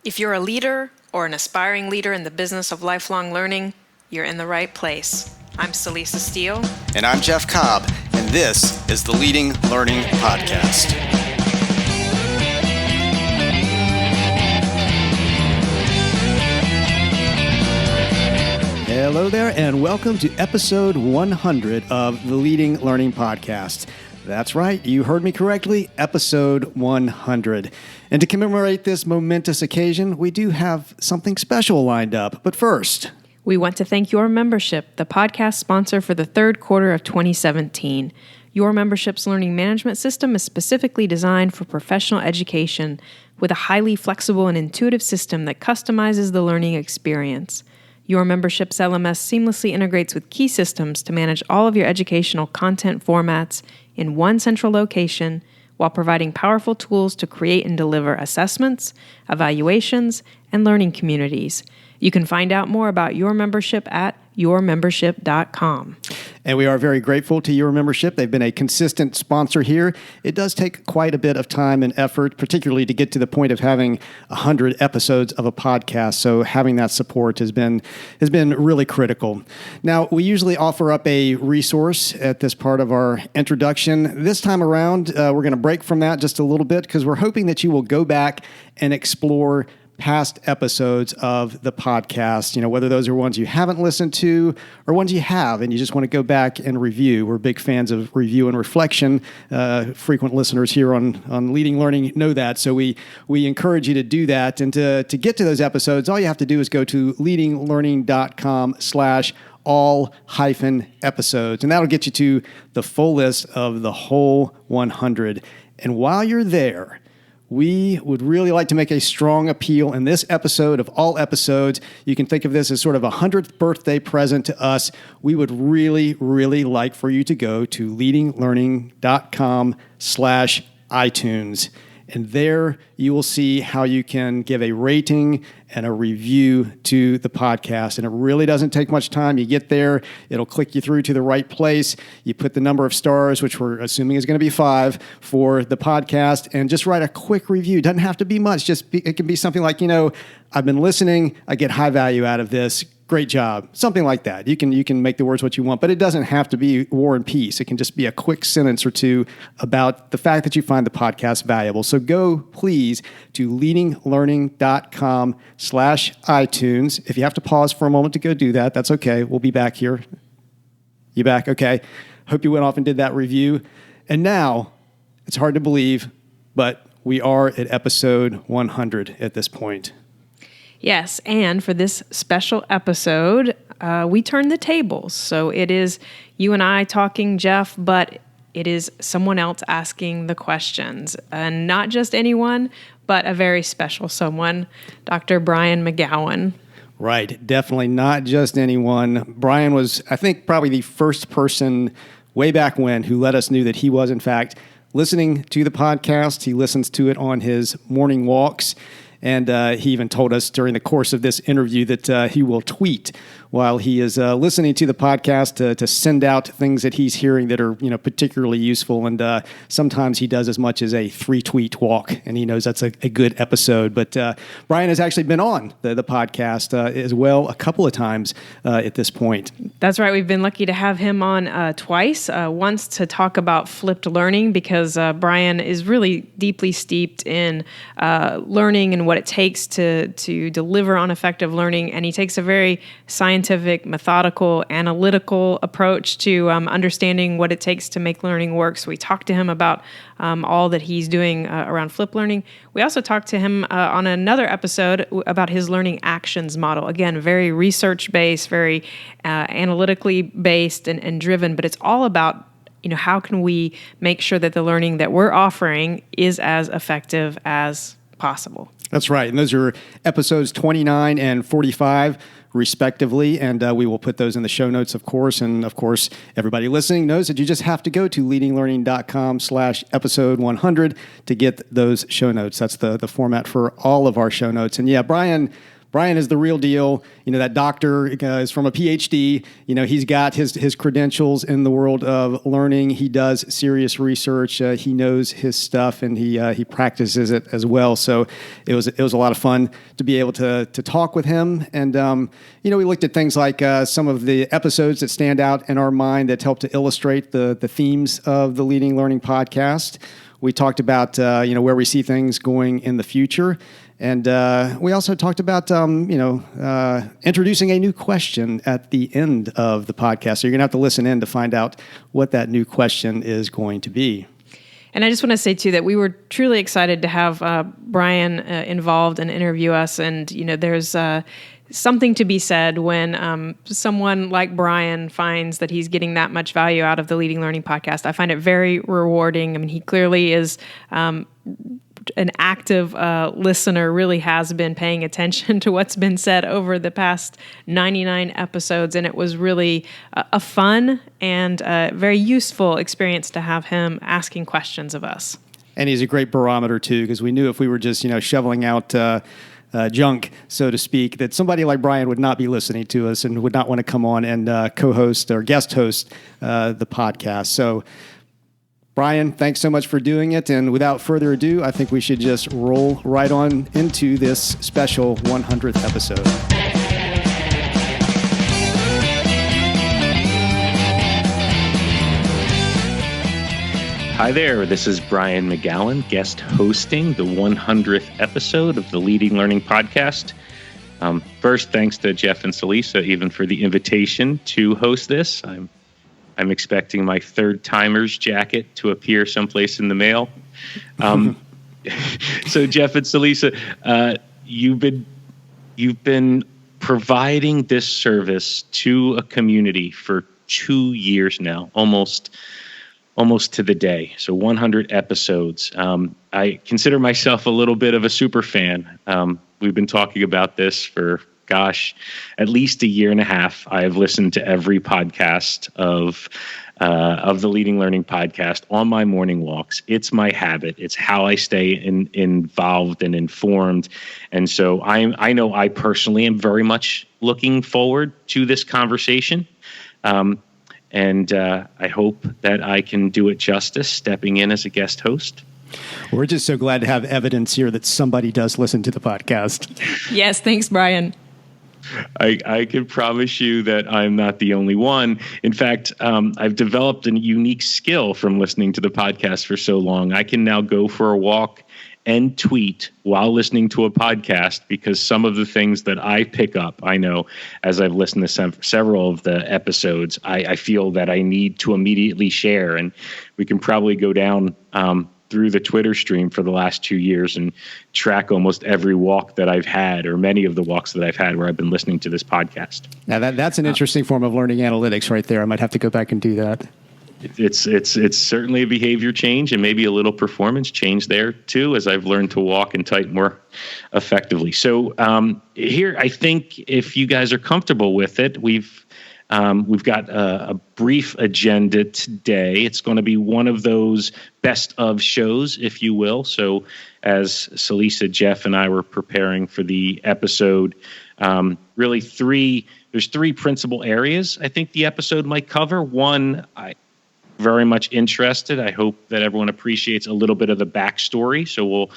If you're a leader or an aspiring leader in the business of lifelong learning, you're in the right place. I'm Celisa Steele. And I'm Jeff Cobb, and this is the Leading Learning Podcast. Hello there, and welcome to episode 100 of the Leading Learning Podcast. That's right, you heard me correctly, episode 100. And to commemorate this momentous occasion, we do have something special lined up. But first, we want to thank Your Membership, the podcast sponsor for the third quarter of 2017. Your Membership's learning management system is specifically designed for professional education with a highly flexible and intuitive system that customizes the learning experience. Your Membership's LMS seamlessly integrates with key systems to manage all of your educational content formats in one central location while providing powerful tools to create and deliver assessments, evaluations, and learning communities. You can find out more about Your Membership at yourmembership.com. And we are very grateful to Your Membership. They've been a consistent sponsor here. It does take quite a bit of time and effort, particularly to get to the point of having 100 episodes of a podcast. So having that support has been really critical. Now, we usually offer up a resource at this part of our introduction. This time around, we're going to break from that just a little bit because we're hoping that you will go back and explore past episodes of the podcast, whether those are ones you haven't listened to or ones you have and you just want to go back and review. We're big fans of review and reflection. Frequent listeners here on Leading Learning know that. So we encourage you to do that. And to get to those episodes, all you have to do is go to leadinglearning.com/all-episodes. And that'll get you to the full list of the whole 100. And while you're there, we would really like to make a strong appeal in this episode of all episodes. You can think of this as sort of a 100th birthday present to us. We would really, really like for you to go to leadinglearning.com/iTunes. And there you will see how you can give a rating and a review to the podcast. And it really doesn't take much time. You get there, it'll click you through to the right place. You put the number of stars, which we're assuming is going to be 5 for the podcast, and just write a quick review. Doesn't have to be much. It can be something like, I've been listening. I get high value out of this. Great job. Something like that. You can make the words what you want, but it doesn't have to be War and Peace. It can just be a quick sentence or two about the fact that you find the podcast valuable. So go, please, to leadinglearning.com/iTunes. If you have to pause for a moment to go do that, that's okay. We'll be back here. You back? Okay. Hope you went off and did that review. And now, it's hard to believe, but we are at episode 100 at this point. Yes, and for this special episode, we turn the tables. So it is you and I talking, Jeff, but it is someone else asking the questions. And not just anyone, but a very special someone, Dr. Brian McGowan. Right, definitely not just anyone. Brian was, I think, probably the first person way back when who let us know that he was, in fact, listening to the podcast. He listens to it on his morning walks. And he even told us during the course of this interview that he will tweet while he is listening to the podcast to send out things that he's hearing that are particularly useful. And sometimes he does as much as a 3-tweet walk, and he knows that's a good episode. But Brian has actually been on the podcast as well a couple of times at this point. That's right. We've been lucky to have him on twice. Once to talk about flipped learning because Brian is really deeply steeped in learning and what it takes to deliver on effective learning. And he takes a very scientific, methodical, analytical approach to understanding what it takes to make learning work. So we talked to him about all that he's doing around flipped learning. We also talked to him on another episode about his learning actions model. Again, very research-based, very analytically based and driven, but it's all about how can we make sure that the learning that we're offering is as effective as possible. That's right. And those are episodes 29 and 45, respectively. And we will put those in the show notes, of course. And of course, everybody listening knows that you just have to go to leadinglearning.com/episode 100 to get those show notes. That's the format for all of our show notes. And yeah, Brian Brian is the real deal. That doctor is from a PhD. He's got his credentials in the world of learning. He does serious research. He knows his stuff, and he practices it as well. So it was a lot of fun to be able to talk with him. And we looked at things like some of the episodes that stand out in our mind that help to illustrate the themes of the Leading Learning podcast. We talked about where we see things going in the future. And we also talked about, introducing a new question at the end of the podcast. So you're going to have to listen in to find out what that new question is going to be. And I just want to say, too, that we were truly excited to have Brian involved and interview us. And, there's something to be said when someone like Brian finds that he's getting that much value out of the Leading Learning podcast. I find it very rewarding. I mean, he clearly is an active listener, really has been paying attention to what's been said over the past 99 episodes. And it was really a fun and very useful experience to have him asking questions of us. And he's a great barometer, too, because we knew if we were just, shoveling out junk, so to speak, that somebody like Brian would not be listening to us and would not want to come on and co-host or guest host the podcast. So, Brian, thanks so much for doing it. And without further ado, I think we should just roll right on into this special 100th episode. Hi there, this is Brian McGowan, guest hosting the 100th episode of the Leading Learning podcast. First, thanks to Jeff and Celisa even for the invitation to host this. I'm expecting my third timer's jacket to appear someplace in the mail. So Jeff and Celisa, you've been providing this service to a community for 2 years now, almost to the day. So 100 episodes. I consider myself a little bit of a super fan. We've been talking about this for at least a year and a half. I have listened to every podcast of the Leading Learning podcast on my morning walks. It's my habit. It's how I stay involved and informed. And so I know I personally am very much looking forward to this conversation. And I hope that I can do it justice, stepping in as a guest host. We're just so glad to have evidence here that somebody does listen to the podcast. Yes, thanks, Brian. I can promise you that I'm not the only one. In fact, I've developed a unique skill from listening to the podcast for so long. I can now go for a walk and tweet while listening to a podcast because some of the things that I pick up, I know, as I've listened to several of the episodes, I feel that I need to immediately share. And we can probably go down through the Twitter stream for the last 2 years and track almost every walk that I've had or many of the walks that I've had where I've been listening to this podcast. Now that's an interesting form of learning analytics right there. I might have to go back and do that. It's certainly a behavior change and maybe a little performance change there too, as I've learned to walk and type more effectively. So here, I think if you guys are comfortable with it, we've got a brief agenda today. It's going to be one of those best of shows, if you will. So as Celisa, Jeff, and I were preparing for the episode, really there's three principal areas I think the episode might cover. One, very much interested. I hope that everyone appreciates a little bit of the backstory. So we'll,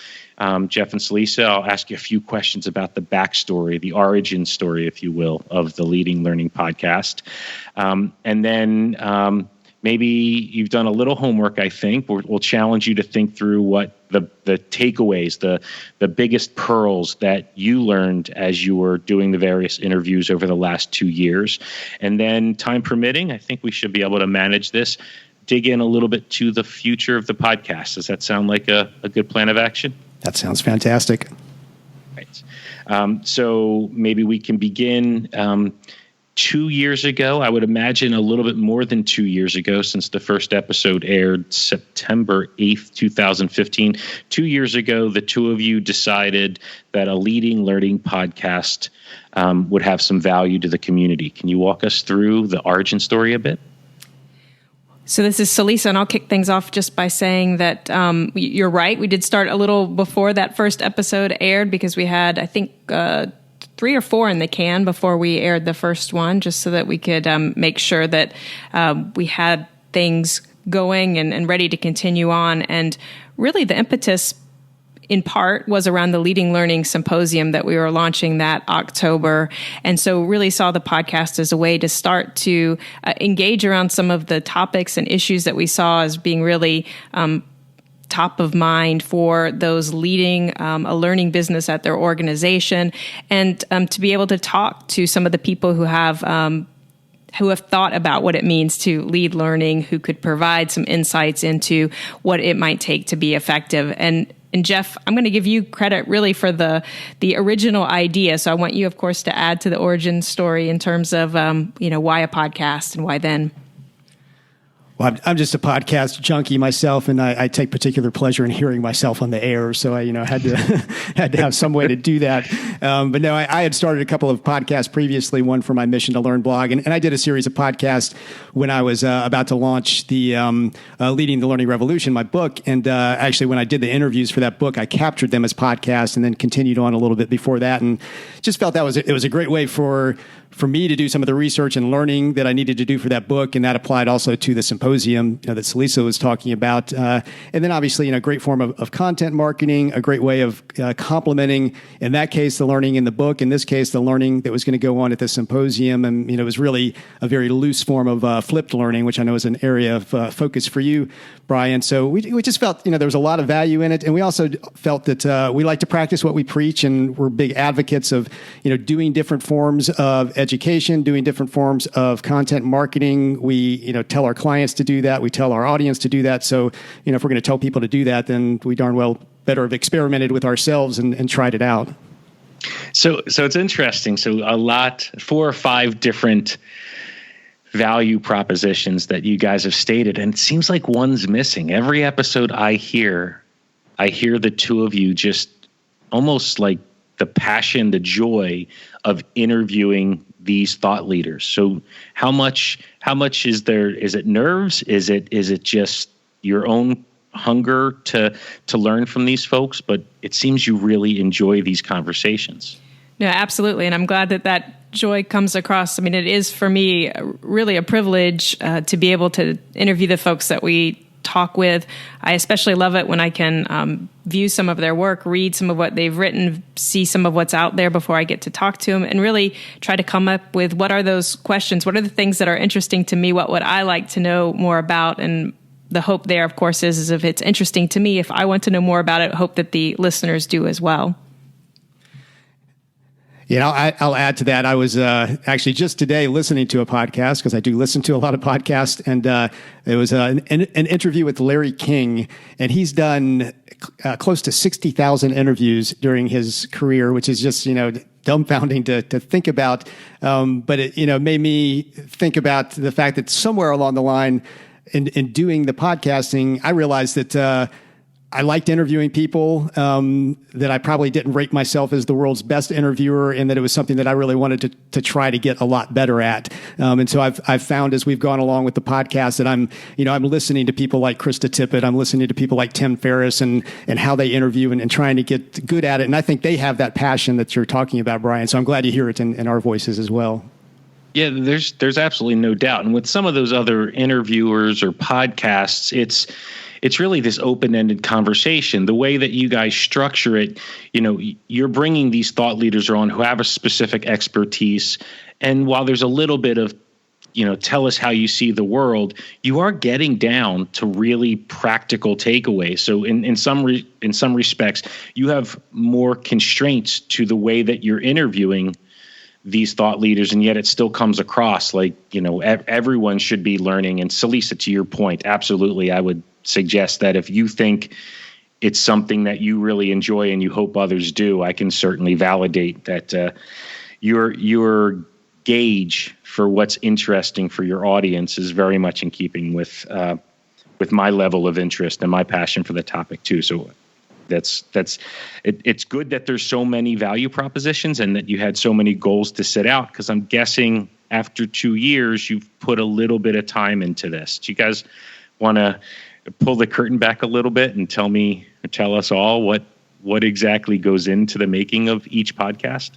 Jeff and Celisa, I'll ask you a few questions about the backstory, the origin story, if you will, of the Leading Learning podcast. And then maybe you've done a little homework, I think. We'll challenge you to think through what the takeaways, the biggest pearls that you learned as you were doing the various interviews over the last 2 years. And then time permitting, I think we should be able to manage this, dig in a little bit to the future of the podcast. Does that sound like a good plan of action? That sounds fantastic. Right. So maybe we can begin 2 years ago. I would imagine a little bit more than 2 years ago, since the first episode aired September 8th, 2015. 2 years ago, the two of you decided that a Leading Learning podcast would have some value to the community. Can you walk us through the origin story a bit? So this is Celisa, and I'll kick things off just by saying that you're right. We did start a little before that first episode aired because we had, I think, 3 or 4 in the can before we aired the first one, just so that we could make sure that we had things going and ready to continue on. And really the impetus in part was around the Leading Learning Symposium that we were launching that October. And so really saw the podcast as a way to start to engage around some of the topics and issues that we saw as being really top of mind for those leading a learning business at their organization, and to be able to talk to some of the people who have thought about what it means to lead learning, who could provide some insights into what it might take to be effective. And Jeff, I'm going to give you credit really for the original idea. So I want you, of course, to add to the origin story in terms of why a podcast and why then. Well, I'm just a podcast junkie myself, and I take particular pleasure in hearing myself on the air. So I, had to have some way to do that. But no, I had started a couple of podcasts previously. One for my Mission to Learn blog, and I did a series of podcasts when I was about to launch the Leading the Learning Revolution, my book. And actually, when I did the interviews for that book, I captured them as podcasts, and then continued on a little bit before that, and just felt it was a great way for me to do some of the research and learning that I needed to do for that book, and that applied also to the symposium that Celisa was talking about. And then obviously, a great form of content marketing, a great way of complementing, in that case, the learning in the book, in this case, the learning that was going to go on at the symposium. And, it was really a very loose form of flipped learning, which I know is an area of focus for you, Brian. So we just felt, there was a lot of value in it. And we also felt that we like to practice what we preach, and we're big advocates of, doing different forms of education, doing different forms of content marketing. We, tell our clients to do that. We tell our audience to do that. So, if we're going to tell people to do that, then we darn well better have experimented with ourselves and tried it out. So it's interesting. So 4 or 5 different value propositions that you guys have stated, and it seems like one's missing. Every episode I hear the two of you just almost like the passion, the joy of interviewing these thought leaders. So how much is there? Is it nerves? Is it just your own hunger to learn from these folks? But it seems you really enjoy these conversations. Yeah, absolutely. And I'm glad that joy comes across. I mean, it is for me really a privilege to be able to interview the folks that we talk with. I especially love it when I can view some of their work, read some of what they've written, see some of what's out there before I get to talk to them, and really try to come up with what are those questions? What are the things that are interesting to me? What would I like to know more about? And the hope there, of course, is if it's interesting to me, if I want to know more about it, hope that the listeners do as well. I'll add to that. I was actually just today listening to a podcast, because I do listen to a lot of podcasts, and it was an interview with Larry King, and he's done close to 60,000 interviews during his career, which is just, dumbfounding to think about. But it, made me think about the fact that somewhere along the line in doing the podcasting, I realized that I liked interviewing people, that I probably didn't rate myself as the world's best interviewer, and that it was something that I really wanted to try to get a lot better at. And so I've found as we've gone along with the podcast that I'm listening to people like Krista Tippett, I'm listening to people like Tim Ferriss and how they interview and trying to get good at it. And I think they have that passion that you're talking about, Brian. So I'm glad to hear it in our voices as well. Yeah, there's absolutely no doubt. And with some of those other interviewers or podcasts, it's really this open-ended conversation. The way that you guys structure it, you're bringing these thought leaders on who have a specific expertise. And while there's a little bit of, tell us how you see the world, you are getting down to really practical takeaways. So in some respects, you have more constraints to the way that you're interviewing these thought leaders, and yet it still comes across like, everyone should be learning. And Celisa, to your point, absolutely, I would suggest that if you think it's something that you really enjoy and you hope others do, I can certainly validate that your gauge for what's interesting for your audience is very much in keeping with my level of interest and my passion for the topic too. So it's good that there's so many value propositions and that you had so many goals to set out, because I'm guessing after 2 years you've put a little bit of time into this. Do you guys want to pull the curtain back a little bit and tell us all what exactly goes into the making of each podcast?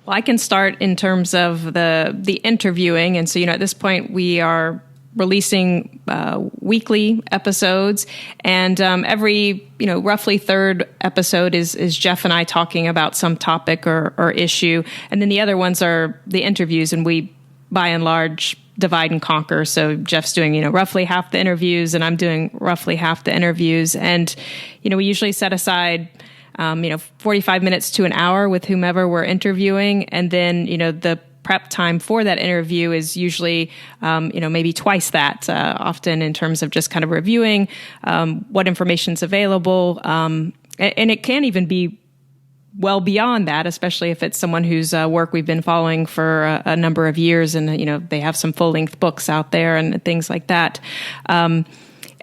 Well, I can start in terms of the interviewing. And so, at this point, we are releasing weekly episodes, and every roughly third episode is Jeff and I talking about some topic or issue, and then the other ones are the interviews, and we by and large divide and conquer. So Jeff's doing roughly half the interviews, and I'm doing roughly half the interviews, and we usually set aside 45 minutes to an hour with whomever we're interviewing. And then, the prep time for that interview is usually, maybe twice that, often in terms of just kind of reviewing what information's available. And it can even be well beyond that, especially if it's someone whose work we've been following for a number of years, and, they have some full-length books out there and things like that. But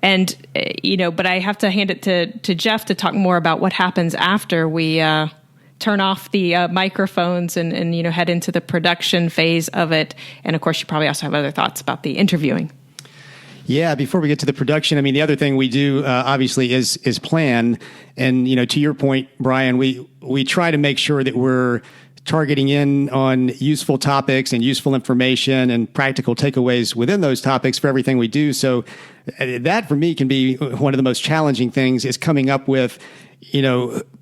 I have to hand it to Jeff to talk more about what happens after we turn off the microphones and head into the production phase of it. And of course, you probably also have other thoughts about the interviewing. Yeah, before we get to the production, the other thing we do obviously is plan. And to your point, Brian, we try to make sure that we're targeting in on useful topics and useful information and practical takeaways within those topics for everything we do. So that for me can be one of the most challenging things, is coming up with,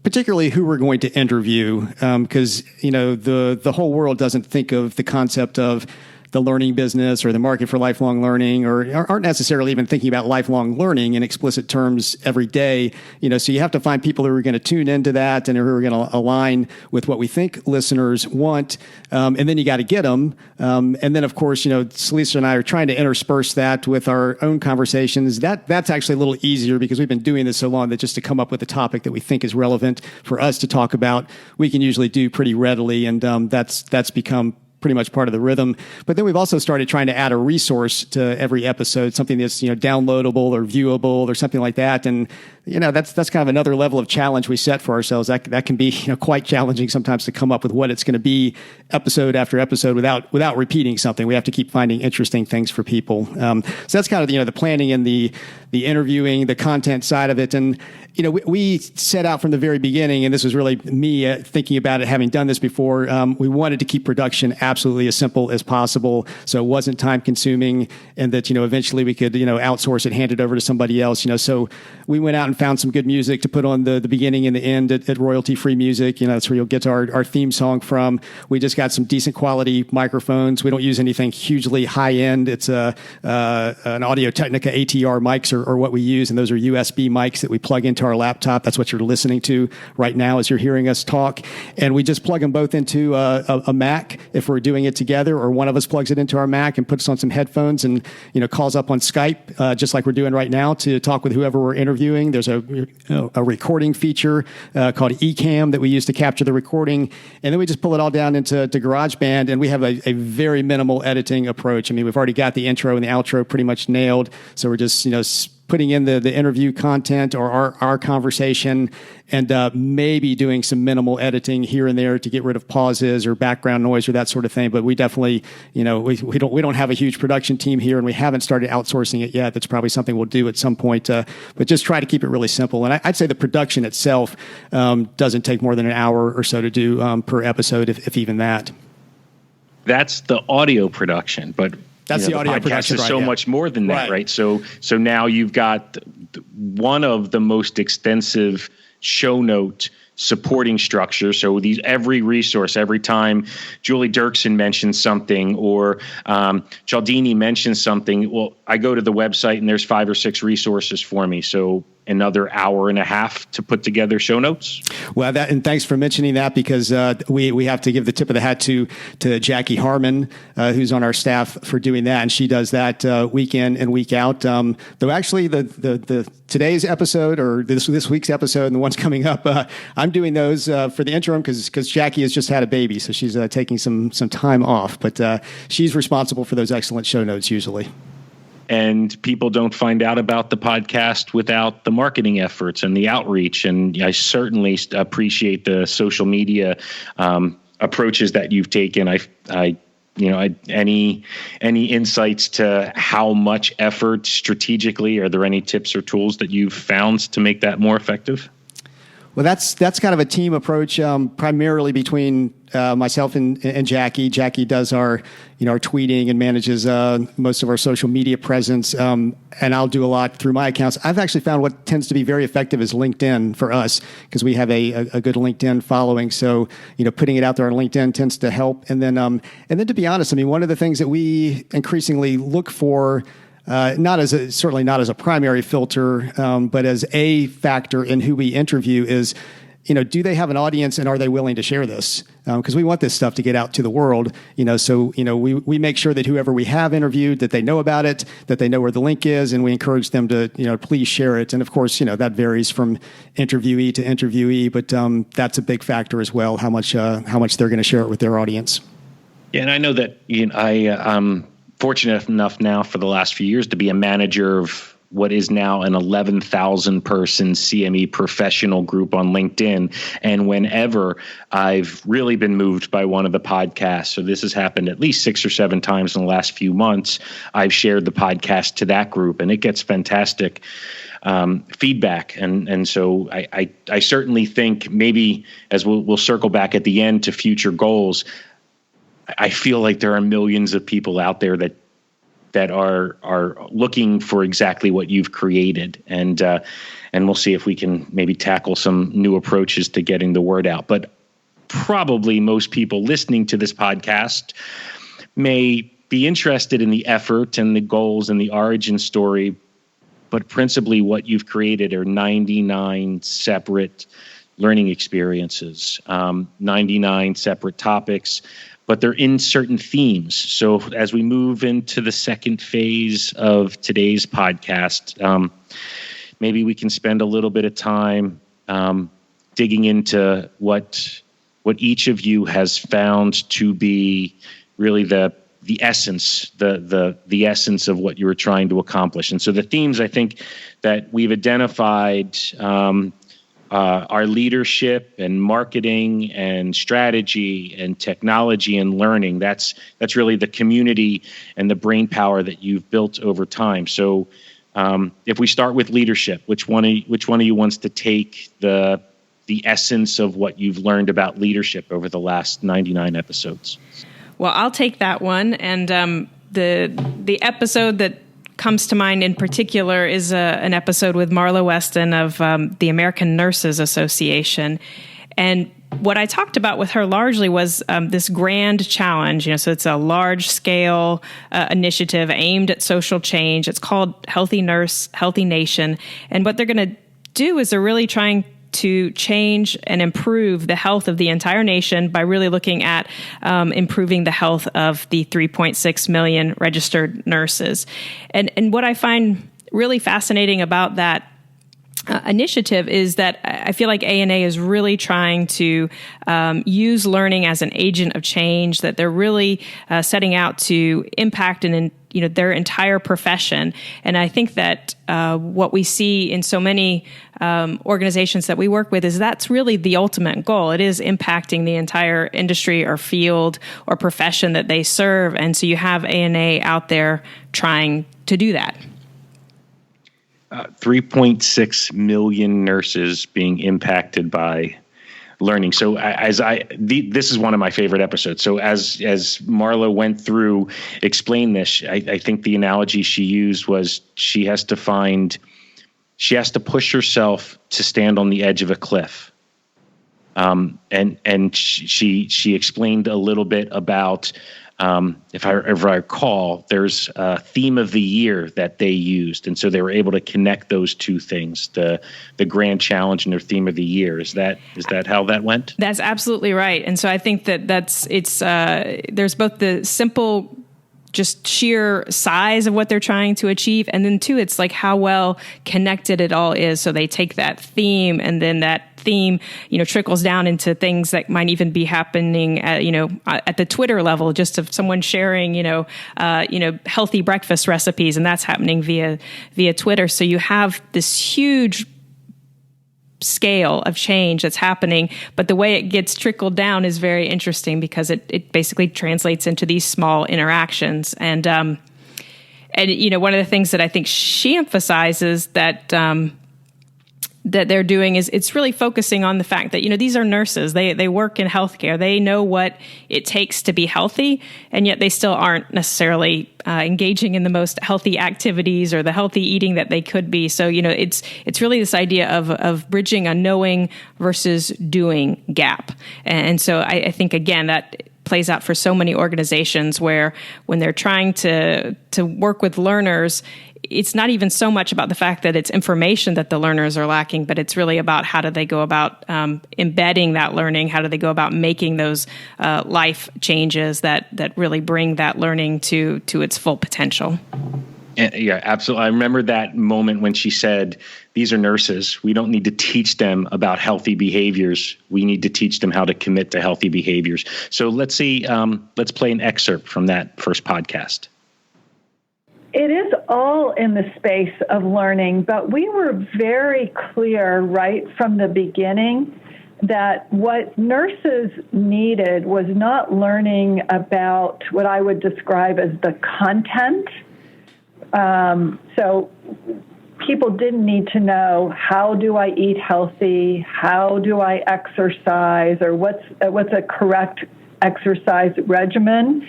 particularly who we're going to interview, because, the whole world doesn't think of the concept of the learning business or the market for lifelong learning, or aren't necessarily even thinking about lifelong learning in explicit terms every day. So you have to find people who are going to tune into that and who are going to align with what we think listeners want. And then you got to get them. And then, of course, Celisa and I are trying to intersperse that with our own conversations. That's actually a little easier because we've been doing this so long that just to come up with a topic that we think is relevant for us to talk about, we can usually do pretty readily. And that's become pretty much part of the rhythm. But then we've also started trying to add a resource to every episode, something that's, downloadable or viewable or something like that. And, that's kind of another level of challenge we set for ourselves. That can be, quite challenging sometimes to come up with what it's going to be episode after episode without repeating something. We have to keep finding interesting things for people. So that's kind of, the planning and the interviewing, the content side of it. And, we set out from the very beginning, and this was really me thinking about it, having done this before. We wanted to keep production absolutely as simple as possible, so it wasn't time consuming, and that, eventually we could, outsource it, hand it over to somebody else. So we went out and found some good music to put on the beginning and the end at royalty-free music. That's where you'll get our theme song from. We just got some decent quality microphones. We don't use anything hugely high-end. It's an Audio-Technica ATR mics or what we use, and those are USB mics that we plug into our laptop. That's what you're listening to right now as you're hearing us talk. And we just plug them both into a Mac if we're doing it together, or one of us plugs it into our Mac and puts on some headphones and, calls up on Skype, just like we're doing right now, to talk with whoever we're interviewing. There's a recording feature called Ecamm that we use to capture the recording. And then we just pull it all down into GarageBand, and we have a very minimal editing approach. We've already got the intro and the outro pretty much nailed. So we're just, putting in the interview content or our conversation, and maybe doing some minimal editing here and there to get rid of pauses or background noise or that sort of thing. But we definitely, we don't have a huge production team here, and we haven't started outsourcing it yet. That's probably something we'll do at some point. But just try to keep it really simple. And I'd say the production itself doesn't take more than an hour or so to do per episode, if even that. That's the audio production, but that's the audio production, is so much more than that, right? So now you've got one of the most extensive show note supporting structure. So every resource, every time Julie Dirksen mentions something or Cialdini mentions something, well, I go to the website and there's 5 or 6 resources for me. So another hour and a half to put together show notes. Well, and thanks for mentioning that, because we have to give the tip of the hat to Jackie Harmon, who's on our staff, for doing that, and she does that week in and week out. Though actually, the today's episode or this week's episode and the ones coming up, I'm doing those for the interim because Jackie has just had a baby, so she's taking some time off. But she's responsible for those excellent show notes usually. And people don't find out about the podcast without the marketing efforts and the outreach. And I certainly appreciate the social media approaches that you've taken. Any insights to how much effort strategically? Are there any tips or tools that you've found to make that more effective? Well, that's kind of a team approach, primarily between myself and Jackie. Jackie does our tweeting and manages most of our social media presence, and I'll do a lot through my accounts. I've actually found what tends to be very effective is LinkedIn for us because we have a good LinkedIn following. So putting it out there on LinkedIn tends to help. And then to be honest, I mean, one of the things that we increasingly look for. Certainly not as a primary filter, but as a factor in who we interview is, do they have an audience and are they willing to share this? Because we want this stuff to get out to the world, so, we make sure that whoever we have interviewed, that they know about it, that they know where the link is, and we encourage them to, please share it. And of course, that varies from interviewee to interviewee, but that's a big factor as well, how much they're going to share it with their audience. Yeah, and I know that I'm fortunate enough now for the last few years to be a manager of what is now an 11,000 person CME professional group on LinkedIn. And whenever I've really been moved by one of the podcasts, so this has happened at least 6 or 7 times in the last few months, I've shared the podcast to that group and it gets fantastic feedback. And so I certainly think maybe as we'll circle back at the end to future goals, I feel like there are millions of people out there that are looking for exactly what you've created, and we'll see if we can maybe tackle some new approaches to getting the word out. But probably most people listening to this podcast may be interested in the effort and the goals and the origin story, but principally what you've created are 99 separate learning experiences, 99 separate topics. But they're in certain themes. So as we move into the second phase of today's podcast, maybe we can spend a little bit of time digging into what each of you has found to be really the essence, the essence of what you were trying to accomplish. And so the themes I think that we've identified are leadership and marketing and strategy and technology and learning. That's really the community and the brain power that you've built over time. So if we start with leadership, which one of you wants to take the essence of what you've learned about leadership over the last 99 episodes? Well, I'll take that one. And the episode that comes to mind in particular is an episode with Marla Weston of the American Nurses Association. And what I talked about with her largely was this grand challenge. So it's a large scale initiative aimed at social change. It's called Healthy Nurse, Healthy Nation. And what they're going to do is they're really trying to change and improve the health of the entire nation by really looking at improving the health of the 3.6 million registered nurses. And what I find really fascinating about that initiative is that I feel like ANA is really trying to use learning as an agent of change, that they're really setting out to impact their entire profession. And I think that what we see in so many organizations that we work with is that's really the ultimate goal. It is impacting the entire industry or field or profession that they serve. And so you have ANA out there trying to do that. 3.6 million nurses being impacted by learning. So this is one of my favorite episodes. So as Marla went through, explain this, I think the analogy she used was she has to push herself to stand on the edge of a cliff. And she explained a little bit about, if I recall, there's a theme of the year that they used. And so they were able to connect those two things, the grand challenge and their theme of the year. Is that how that went? That's absolutely right. And so I think that there's both the simple, just sheer size of what they're trying to achieve. And then too, it's like how well connected it all is. So they take that theme and then that theme, trickles down into things that might even be happening at the Twitter level, just of someone sharing, healthy breakfast recipes, and that's happening via Twitter. So you have this huge scale of change that's happening, but the way it gets trickled down is very interesting because it basically translates into these small interactions. And one of the things that I think she emphasizes that that they're doing is it's really focusing on the fact that, these are nurses. They work in healthcare. They know what it takes to be healthy, and yet they still aren't necessarily engaging in the most healthy activities or the healthy eating that they could be. So, it's really this idea of bridging a knowing versus doing gap. And so I think, again, that plays out for so many organizations where when they're trying to work with learners, it's not even so much about the fact that it's information that the learners are lacking, but it's really about how do they go about embedding that learning? How do they go about making those life changes that really bring that learning to its full potential? Yeah, absolutely. I remember that moment when she said, these are nurses. We don't need to teach them about healthy behaviors. We need to teach them how to commit to healthy behaviors. So let's see, let's play an excerpt from that first podcast. It is all in the space of learning, but we were very clear right from the beginning that what nurses needed was not learning about what I would describe as the content. So people didn't need to know, how do I eat healthy? How do I exercise? Or what's a correct exercise regimen?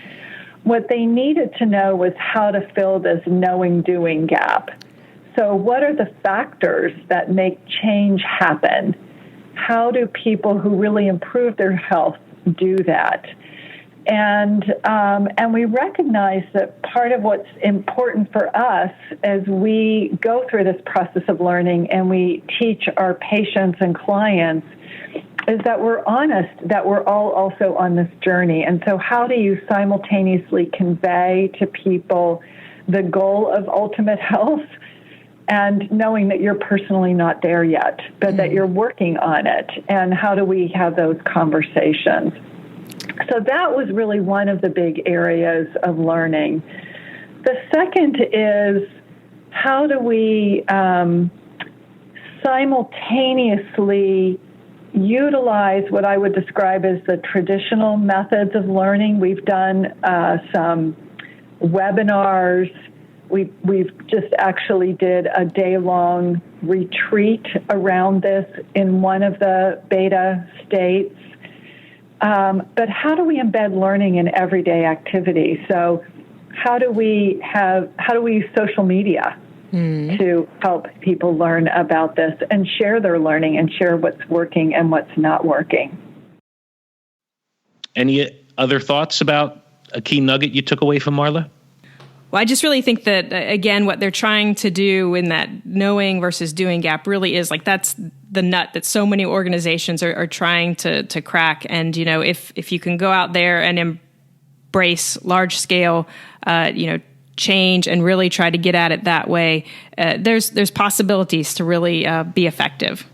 What they needed to know was how to fill this knowing-doing gap. So what are the factors that make change happen? How do people who really improve their health do that? And we recognize that part of what's important for us as we go through this process of learning and we teach our patients and clients is that we're honest, that we're all also on this journey. And so how do you simultaneously convey to people the goal of ultimate health and knowing that you're personally not there yet, but that you're working on it? And how do we have those conversations? So that was really one of the big areas of learning. The second is, how do we simultaneously utilize what I would describe as the traditional methods of learning? We've done some webinars. We've just actually did a day-long retreat around this in one of the beta states. But how do we embed learning in everyday activity? So how do we use social media to help people learn about this and share their learning and share what's working and what's not working? Any other thoughts about a key nugget you took away from Marla? Well, I just really think that, again, what they're trying to do in that knowing versus doing gap really is that's the nut that so many organizations are trying to crack. And, if you can go out there and embrace large scale, change and really try to get at it that way, there's possibilities to really be effective.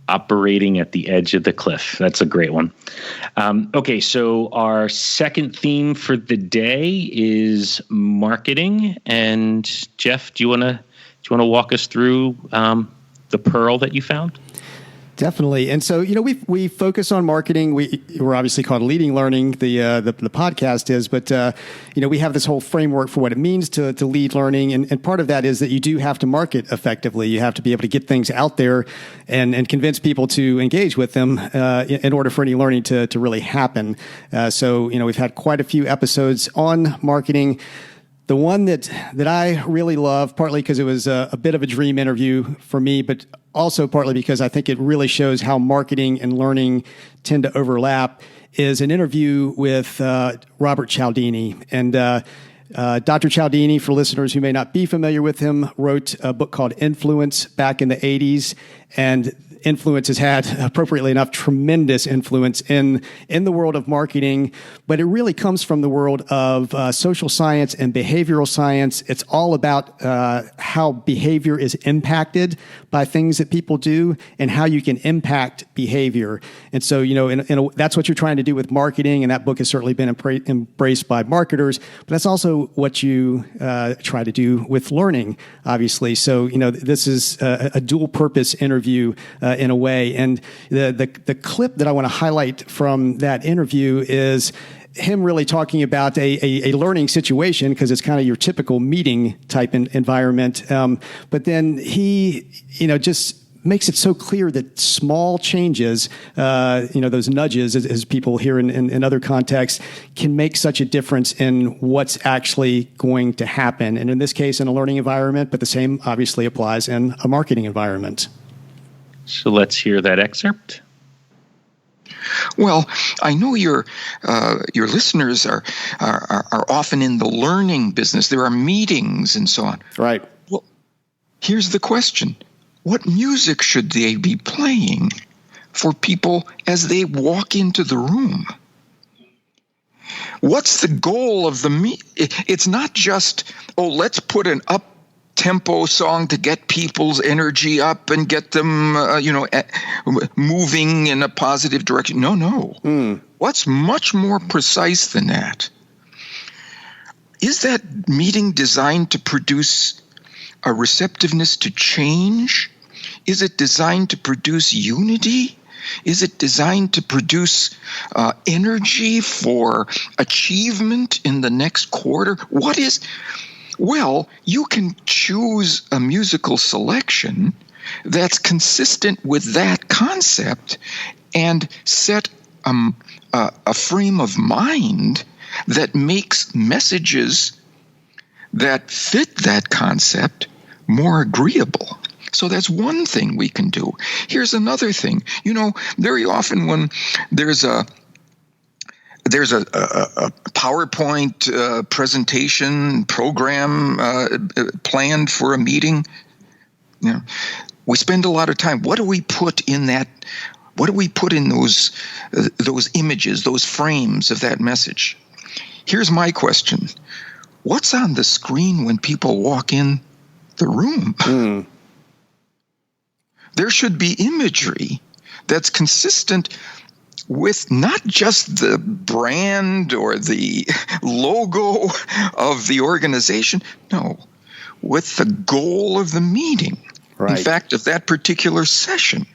Operating at the edge of the cliff. That's a great one. Okay, so our second theme for the day is marketing. And Jeff, do you want to walk us through the pearl that you found? Definitely. And so, we focus on marketing. We're obviously called Leading Learning, the podcast is, but, we have this whole framework for what it means to lead learning. And part of that is that you do have to market effectively. You have to be able to get things out there and convince people to engage with them in order for any learning to really happen. So, we've had quite a few episodes on marketing. The one that I really love, partly because it was a bit of a dream interview for me, but also partly because I think it really shows how marketing and learning tend to overlap, is an interview with Robert Cialdini. And Dr. Cialdini, for listeners who may not be familiar with him, wrote a book called Influence back in the 80s. And influence has had, appropriately enough, tremendous influence in the world of marketing, but it really comes from the world of social science and behavioral science. It's all about how behavior is impacted by things that people do and how you can impact behavior. And so, that's what you're trying to do with marketing, and that book has certainly been embraced by marketers, but that's also what you try to do with learning, obviously. So, this is a dual purpose interview in a way. And the clip that I want to highlight from that interview is him really talking about a learning situation, because it's kind of your typical meeting type environment. But then he, just makes it so clear that small changes, those nudges, as people hear in other contexts, can make such a difference in what's actually going to happen. And in this case, in a learning environment, but the same obviously applies in a marketing environment. So let's hear that excerpt. Well, I know your listeners are often in the learning business. There are meetings and so on. Right. Well, here's the question. What music should they be playing for people as they walk into the room? What's the goal of the meeting? It's not just, let's put an up-tempo song to get people's energy up and get them, moving in a positive direction. No. What's much more precise than that? Is that meeting designed to produce a receptiveness to change? Is it designed to produce unity? Is it designed to produce energy for achievement in the next quarter? What is? Well, you can choose a musical selection that's consistent with that concept and set a frame of mind that makes messages that fit that concept more agreeable. So that's one thing we can do. Here's another thing. Very often when there's a PowerPoint presentation program planned for a meeting, we spend a lot of time. What do we put in that? What do we put in those images, those frames of that message? Here's my question. What's on the screen when people walk in the room? There should be imagery that's consistent with not just the brand or the logo of the organization, no, with the goal of the meeting. Right. In fact, of that particular session.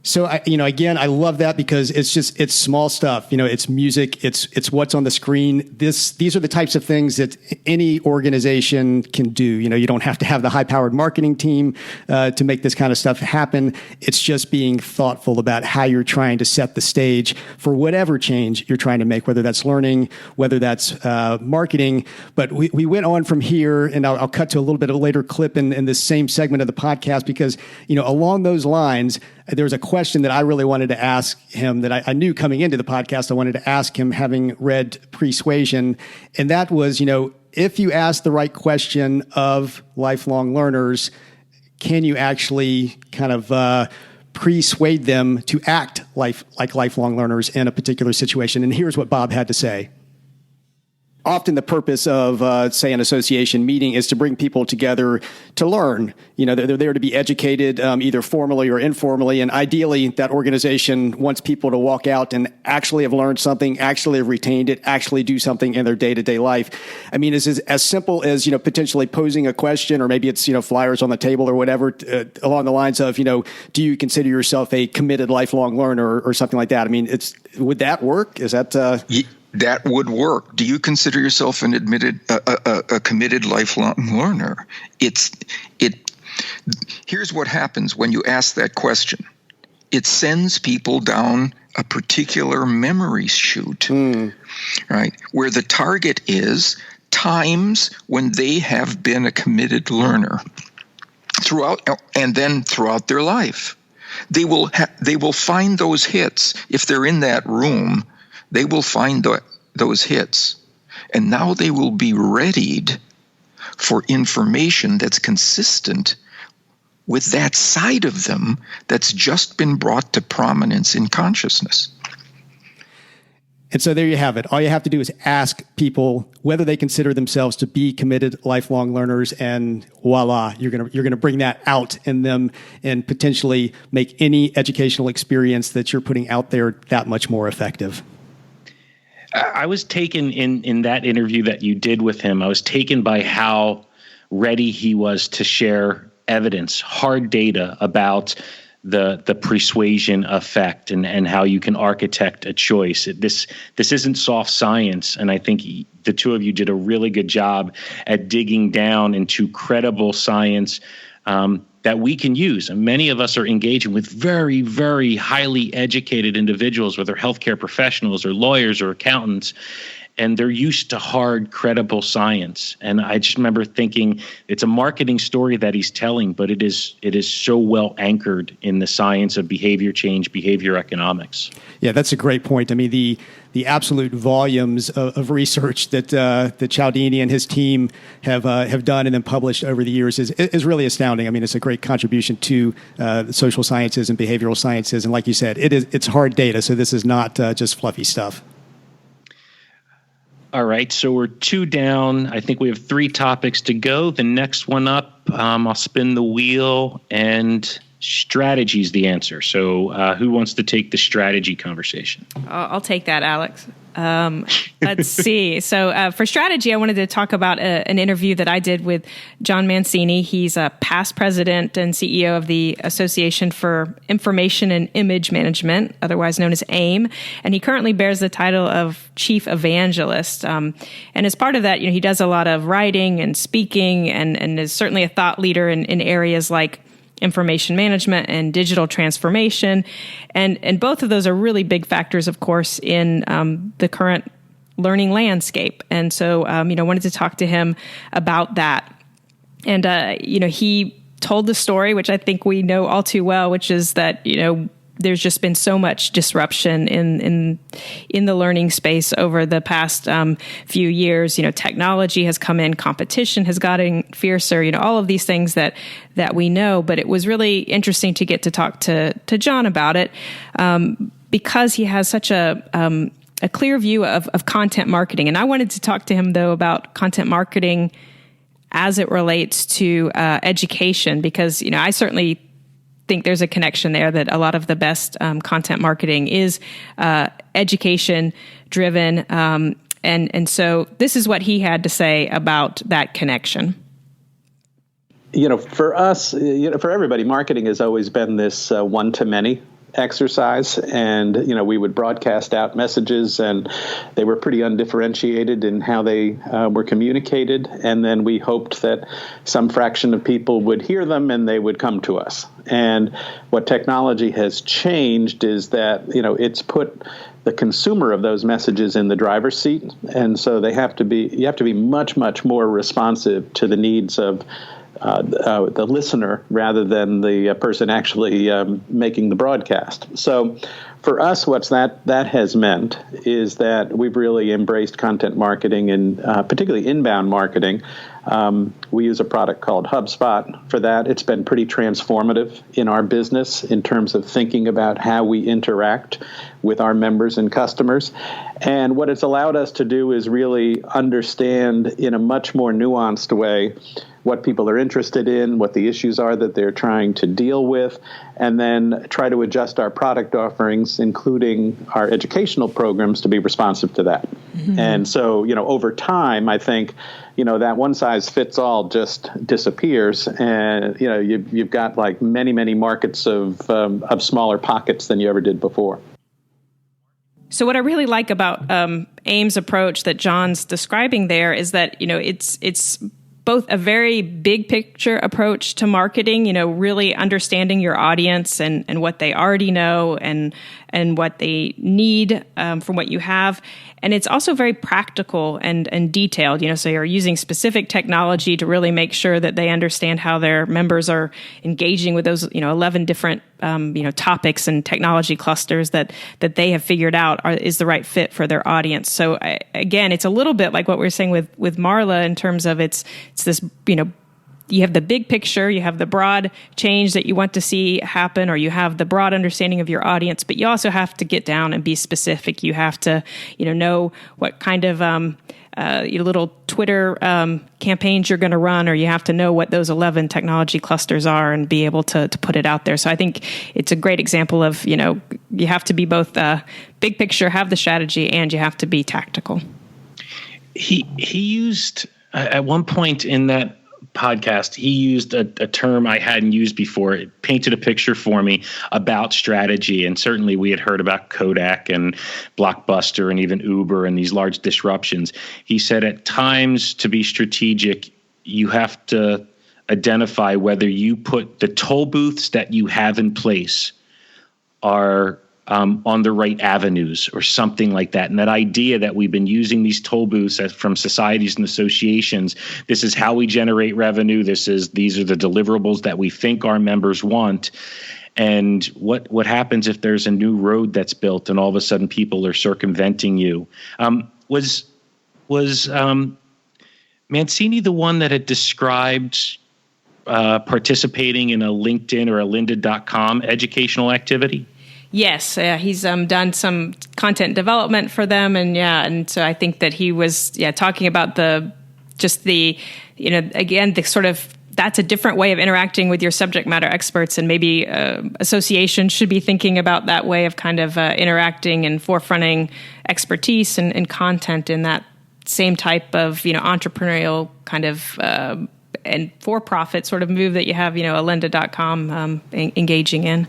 So, again, I love that because it's small stuff. It's music. It's what's on the screen. These are the types of things that any organization can do. You don't have to have the high-powered marketing team to make this kind of stuff happen. It's just being thoughtful about how you're trying to set the stage for whatever change you're trying to make, whether that's learning, whether that's marketing. But we went on from here, and I'll cut to a little bit of a later clip in this same segment of the podcast because, along those lines, there's a question that I really wanted to ask him that I knew coming into the podcast I wanted to ask him, having read Persuasion, and that was, if you ask the right question of lifelong learners, can you actually kind of persuade them to act like lifelong learners in a particular situation? And here's what Bob had to say. Often the purpose of, say, an association meeting is to bring people together to learn. They're there to be educated, either formally or informally. And ideally, that organization wants people to walk out and actually have learned something, actually have retained it, actually do something in their day-to-day life. I mean, is as simple as, potentially posing a question, or maybe it's, flyers on the table or whatever, along the lines of, do you consider yourself a committed lifelong learner or something like that? I mean, would that work? Is that... That would work. Do you consider yourself an a committed lifelong learner? Here's what happens when you ask that question. It sends people down a particular memory chute, right? Where the target is times when they have been a committed learner throughout their life. They will find those hits if they're in that room. They will find those hits, and now they will be readied for information that's consistent with that side of them that's just been brought to prominence in consciousness. And so there you have it. All you have to do is ask people whether they consider themselves to be committed lifelong learners, and voila, you're gonna bring that out in them and potentially make any educational experience that you're putting out there that much more effective. I was taken in that interview that you did with him. I was taken by how ready he was to share evidence, hard data about the persuasion effect and how you can architect a choice. This isn't soft science, and I think the two of you did a really good job at digging down into credible science that that we can use. And many of us are engaging with very, very highly educated individuals, whether healthcare professionals or lawyers or accountants, and they're used to hard, credible science. And I just remember thinking it's a marketing story that he's telling, but it is so well anchored in the science of behavior change, behavior economics. Yeah, that's a great point. I mean, the absolute volumes of research that Cialdini and his team have done and then published over the years is really astounding. I mean, it's a great contribution to the social sciences and behavioral sciences. And like you said, it's hard data, so this is not just fluffy stuff. All right, so we're 2 down. I think we have 3 topics to go. The next one up, I'll spin the wheel, and strategy is the answer. So who wants to take the strategy conversation? I'll take that, Alex. Let's see. So for strategy, I wanted to talk about an interview that I did with John Mancini. He's a past president and CEO of the Association for Information and Image Management, otherwise known as AIM. And he currently bears the title of Chief Evangelist. And as part of that, he does a lot of writing and speaking and is certainly a thought leader in areas like information management and digital transformation. And both of those are really big factors, of course, in the current learning landscape. And so, wanted to talk to him about that. And, he told the story, which I think we know all too well, which is that, there's just been so much disruption in the learning space over the past few years. Technology has come in, competition has gotten fiercer. All of these things that we know. But it was really interesting to get to talk to John about it because he has such a clear view of content marketing. And I wanted to talk to him though about content marketing as it relates to education, because I certainly think there's a connection there that a lot of the best content marketing is education driven. And so this is what he had to say about that connection. For us, for everybody, marketing has always been this one-to-many exercise. And, we would broadcast out messages and they were pretty undifferentiated in how they were communicated. And then we hoped that some fraction of people would hear them and they would come to us. And what technology has changed is that, it's put the consumer of those messages in the driver's seat. And so you have to be much, much more responsive to the needs of the listener rather than the person actually making the broadcast. So for us, what that has meant is that we've really embraced content marketing and particularly inbound marketing. We use a product called HubSpot for that. It's been pretty transformative in our business in terms of thinking about how we interact with our members and customers. And what it's allowed us to do is really understand in a much more nuanced way what people are interested in, what the issues are that they're trying to deal with, and then try to adjust our product offerings, including our educational programs, to be responsive to that. Mm-hmm. And so, over time, I think, that one size fits all just disappears, and you've got like many, many markets of smaller pockets than you ever did before. So what I really like about AIM's approach that John's describing there is that it's both a very big picture approach to marketing, really understanding your audience and what they already know and what they need from what you have. And it's also very practical and detailed, so you're using specific technology to really make sure that they understand how their members are engaging with those, 11 different, topics and technology clusters that they have figured out is the right fit for their audience. So again, it's a little bit like what we were saying with Marla in terms of it's this, you have the big picture, you have the broad change that you want to see happen, or you have the broad understanding of your audience, but you also have to get down and be specific. You have to, know what kind of little Twitter campaigns you're going to run, or you have to know what those 11 technology clusters are and be able to put it out there. So I think it's a great example of, you have to be both big picture, have the strategy, and you have to be tactical. He used, at one point in that podcast, he used a term I hadn't used before. It painted a picture for me about strategy. And certainly we had heard about Kodak and Blockbuster and even Uber and these large disruptions. He said at times to be strategic, you have to identify whether you put the toll booths that you have in place are on the right avenues or something like that. And that idea that we've been using these toll booths from societies and associations, this is how we generate revenue. These are the deliverables that we think our members want. And what happens if there's a new road that's built and all of a sudden people are circumventing you? Was Mancini the one that had described participating in a LinkedIn or a lynda.com educational activity? Yes, he's done some content development for them, and so I think that he was talking about the sort of, that's a different way of interacting with your subject matter experts, and maybe associations should be thinking about that way of kind of interacting and forefronting expertise and content in that same type of entrepreneurial kind of and for-profit sort of move that you have a lynda.com engaging in.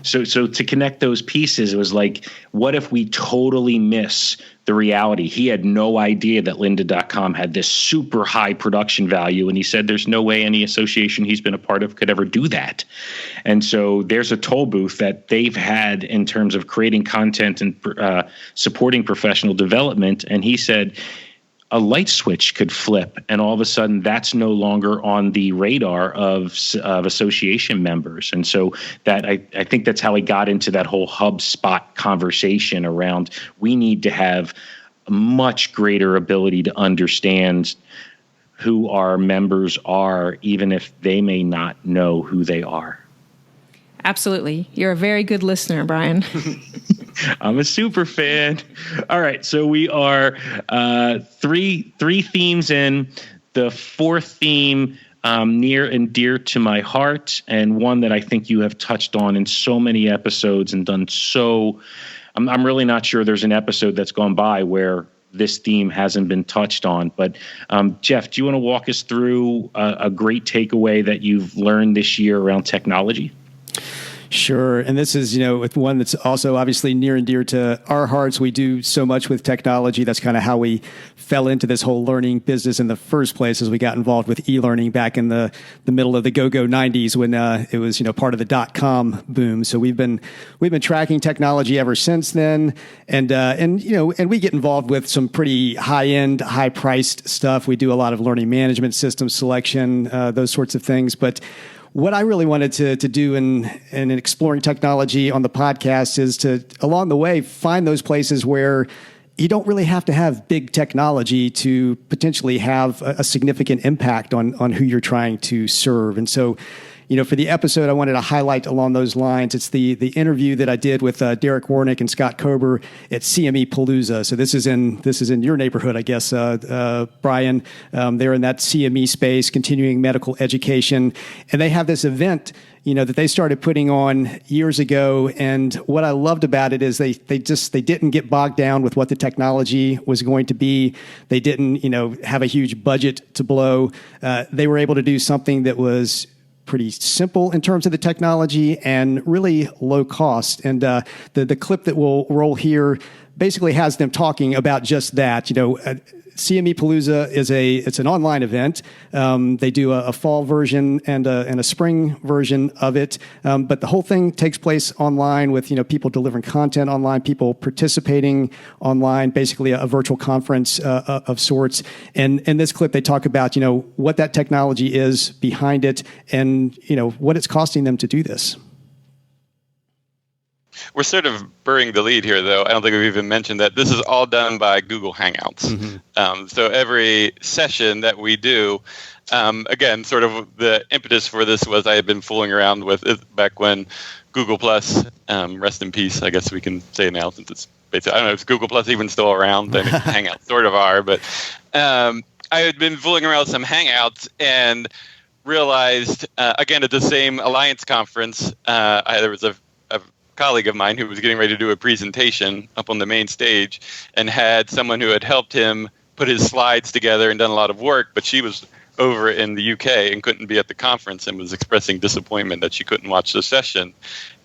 So to connect those pieces, it was like, what if we totally miss the reality? He had no idea that lynda.com had this super high production value. And he said there's no way any association he's been a part of could ever do that. And so there's a toll booth that they've had in terms of creating content and supporting professional development. And he said a light switch could flip, and all of a sudden that's no longer on the radar of association members. And so that I think that's how he got into that whole HubSpot conversation around, we need to have a much greater ability to understand who our members are, even if they may not know who they are. Absolutely. You're a very good listener, Brian. I'm a super fan. All right, so we are three themes in. The fourth theme, near and dear to my heart, and one that I think you have touched on in so many episodes and done so. I'm really not sure there's an episode that's gone by where this theme hasn't been touched on. But Jeff, do you want to walk us through a great takeaway that you've learned this year around technology? Sure. And this is, with one that's also obviously near and dear to our hearts. We do so much with technology. That's kind of how we fell into this whole learning business in the first place, as we got involved with e-learning back in the middle of the go-go 90s when it was, part of the .com boom. So we've been tracking technology ever since then. And we get involved with some pretty high-end, high-priced stuff. We do a lot of learning management system selection, those sorts of things. But what I really wanted to do in exploring technology on the podcast is to, along the way, find those places where you don't really have to have big technology to potentially have a significant impact on who you're trying to serve. And so, for the episode, I wanted to highlight along those lines. It's the interview that I did with Derek Warnick and Scott Kober at CME Palooza. So this is in your neighborhood, I guess, Brian. They're in that CME space, continuing medical education, and they have this event that they started putting on years ago. And what I loved about it is they didn't get bogged down with what the technology was going to be. They didn't have a huge budget to blow. They were able to do something that was pretty simple in terms of the technology and really low cost. And the clip that we'll roll here basically has them talking about just that. CME Palooza it's an online event. They do a fall version and a spring version of it. But the whole thing takes place online with, people delivering content online, people participating online, basically a virtual conference of sorts. And in this clip, they talk about, what that technology is behind it and, what it's costing them to do this. We're sort of burying the lead here, though. I don't think we've even mentioned that this is all done by Google Hangouts. Mm-hmm. So every session that we do, again, sort of the impetus for this was I had been fooling around with it back when Google Plus, rest in peace, I guess we can say now, since it's basically, I don't know if Google Plus even still around. I mean, Hangouts sort of are, but I had been fooling around with some Hangouts and realized, again, at the same Alliance conference, there was a colleague of mine who was getting ready to do a presentation up on the main stage and had someone who had helped him put his slides together and done a lot of work, but she was over in the UK and couldn't be at the conference and was expressing disappointment that she couldn't watch the session.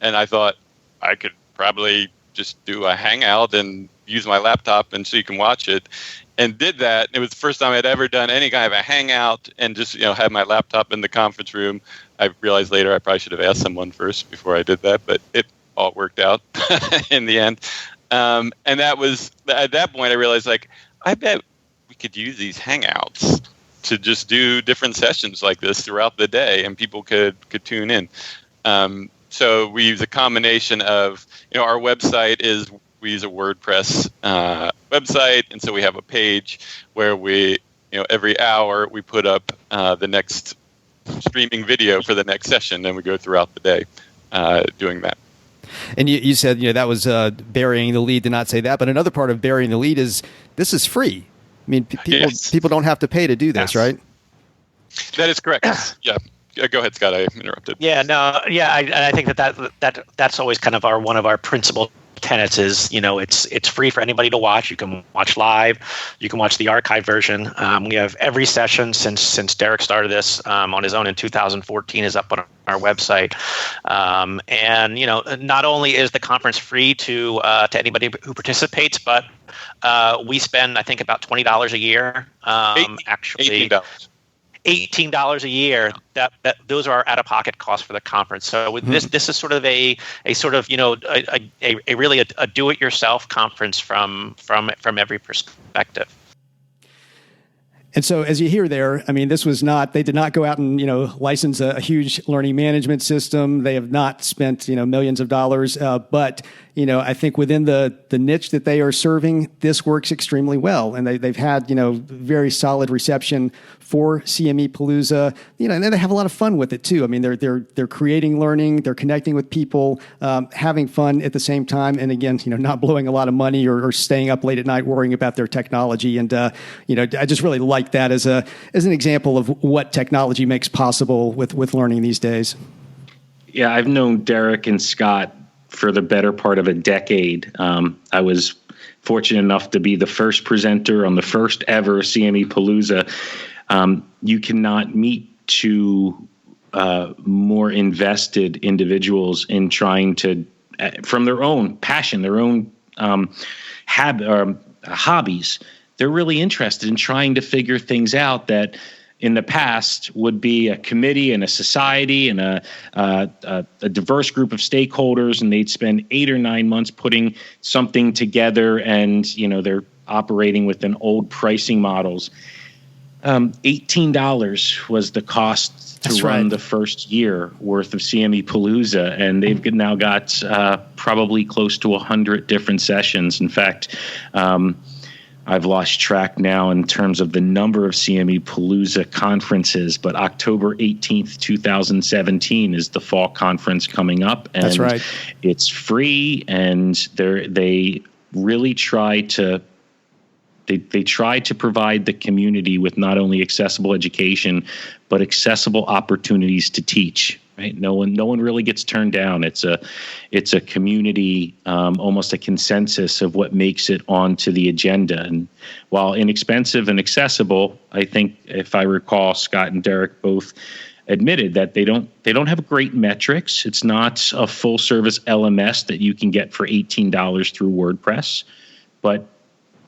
And I thought I could probably just do a Hangout and use my laptop and so you can watch it. And did that. It was the first time I'd ever done any kind of a Hangout and just, had my laptop in the conference room. I realized later I probably should have asked someone first before I did that, but it all worked out in the end. And that was, at that point I realized, like, I bet we could use these Hangouts to just do different sessions like this throughout the day and people could tune in. So we use a combination of, our website is, we use a WordPress website, and so we have a page where we, every hour we put up the next streaming video for the next session, and we go throughout the day doing that. And you said, that was burying the lead to not say that, but another part of burying the lead is this is free. I mean, people don't have to pay to do this, right? That is correct. Yeah. Go ahead, Scott. I interrupted. I think that's always kind of one of our principal tenets is, it's free for anybody to watch. You can watch live. You can watch the archive version. We have every session since Derek started this on his own in 2014 is up on our website. And not only is the conference free to anybody who participates, but we spend, I think, about $20 a year. Actually, $18 a year. That those are our out-of-pocket costs for the conference. So this is sort of a really a do-it-yourself conference from every perspective. And so as you hear there, I mean, they did not go out and, license a huge learning management system. They have not spent, millions of dollars. But, I think within the niche that they are serving, this works extremely well. And they've had, very solid reception for CME Palooza, and then they have a lot of fun with it too. I mean, they're creating learning, they're connecting with people, having fun at the same time. And again, not blowing a lot of money or staying up late at night worrying about their technology. And, I just really like that as an example of what technology makes possible with learning these days. Yeah, I've known Derek and Scott for the better part of a decade. I was fortunate enough to be the first presenter on the first ever CME Palooza. You cannot meet two more invested individuals in trying to, from their own passion, their own hobbies, they're really interested in trying to figure things out that in the past would be a committee and a society and a diverse group of stakeholders, and they'd spend 8 or 9 months putting something together, and they're operating within old pricing models. $18 was the cost to run the first year worth of CME Palooza, and they've now got probably close to 100 different sessions. In fact, I've lost track now in terms of the number of CME Palooza conferences, but October 18th, 2017 is the fall conference coming up. And that's right. It's free, and they really try to They try to provide the community with not only accessible education, but accessible opportunities to teach. Right? No one really gets turned down. It's a community, almost a consensus of what makes it onto the agenda. And while inexpensive and accessible, I think, if I recall, Scott and Derek both admitted that they don't have great metrics. It's not a full service LMS that you can get for $18 through WordPress, but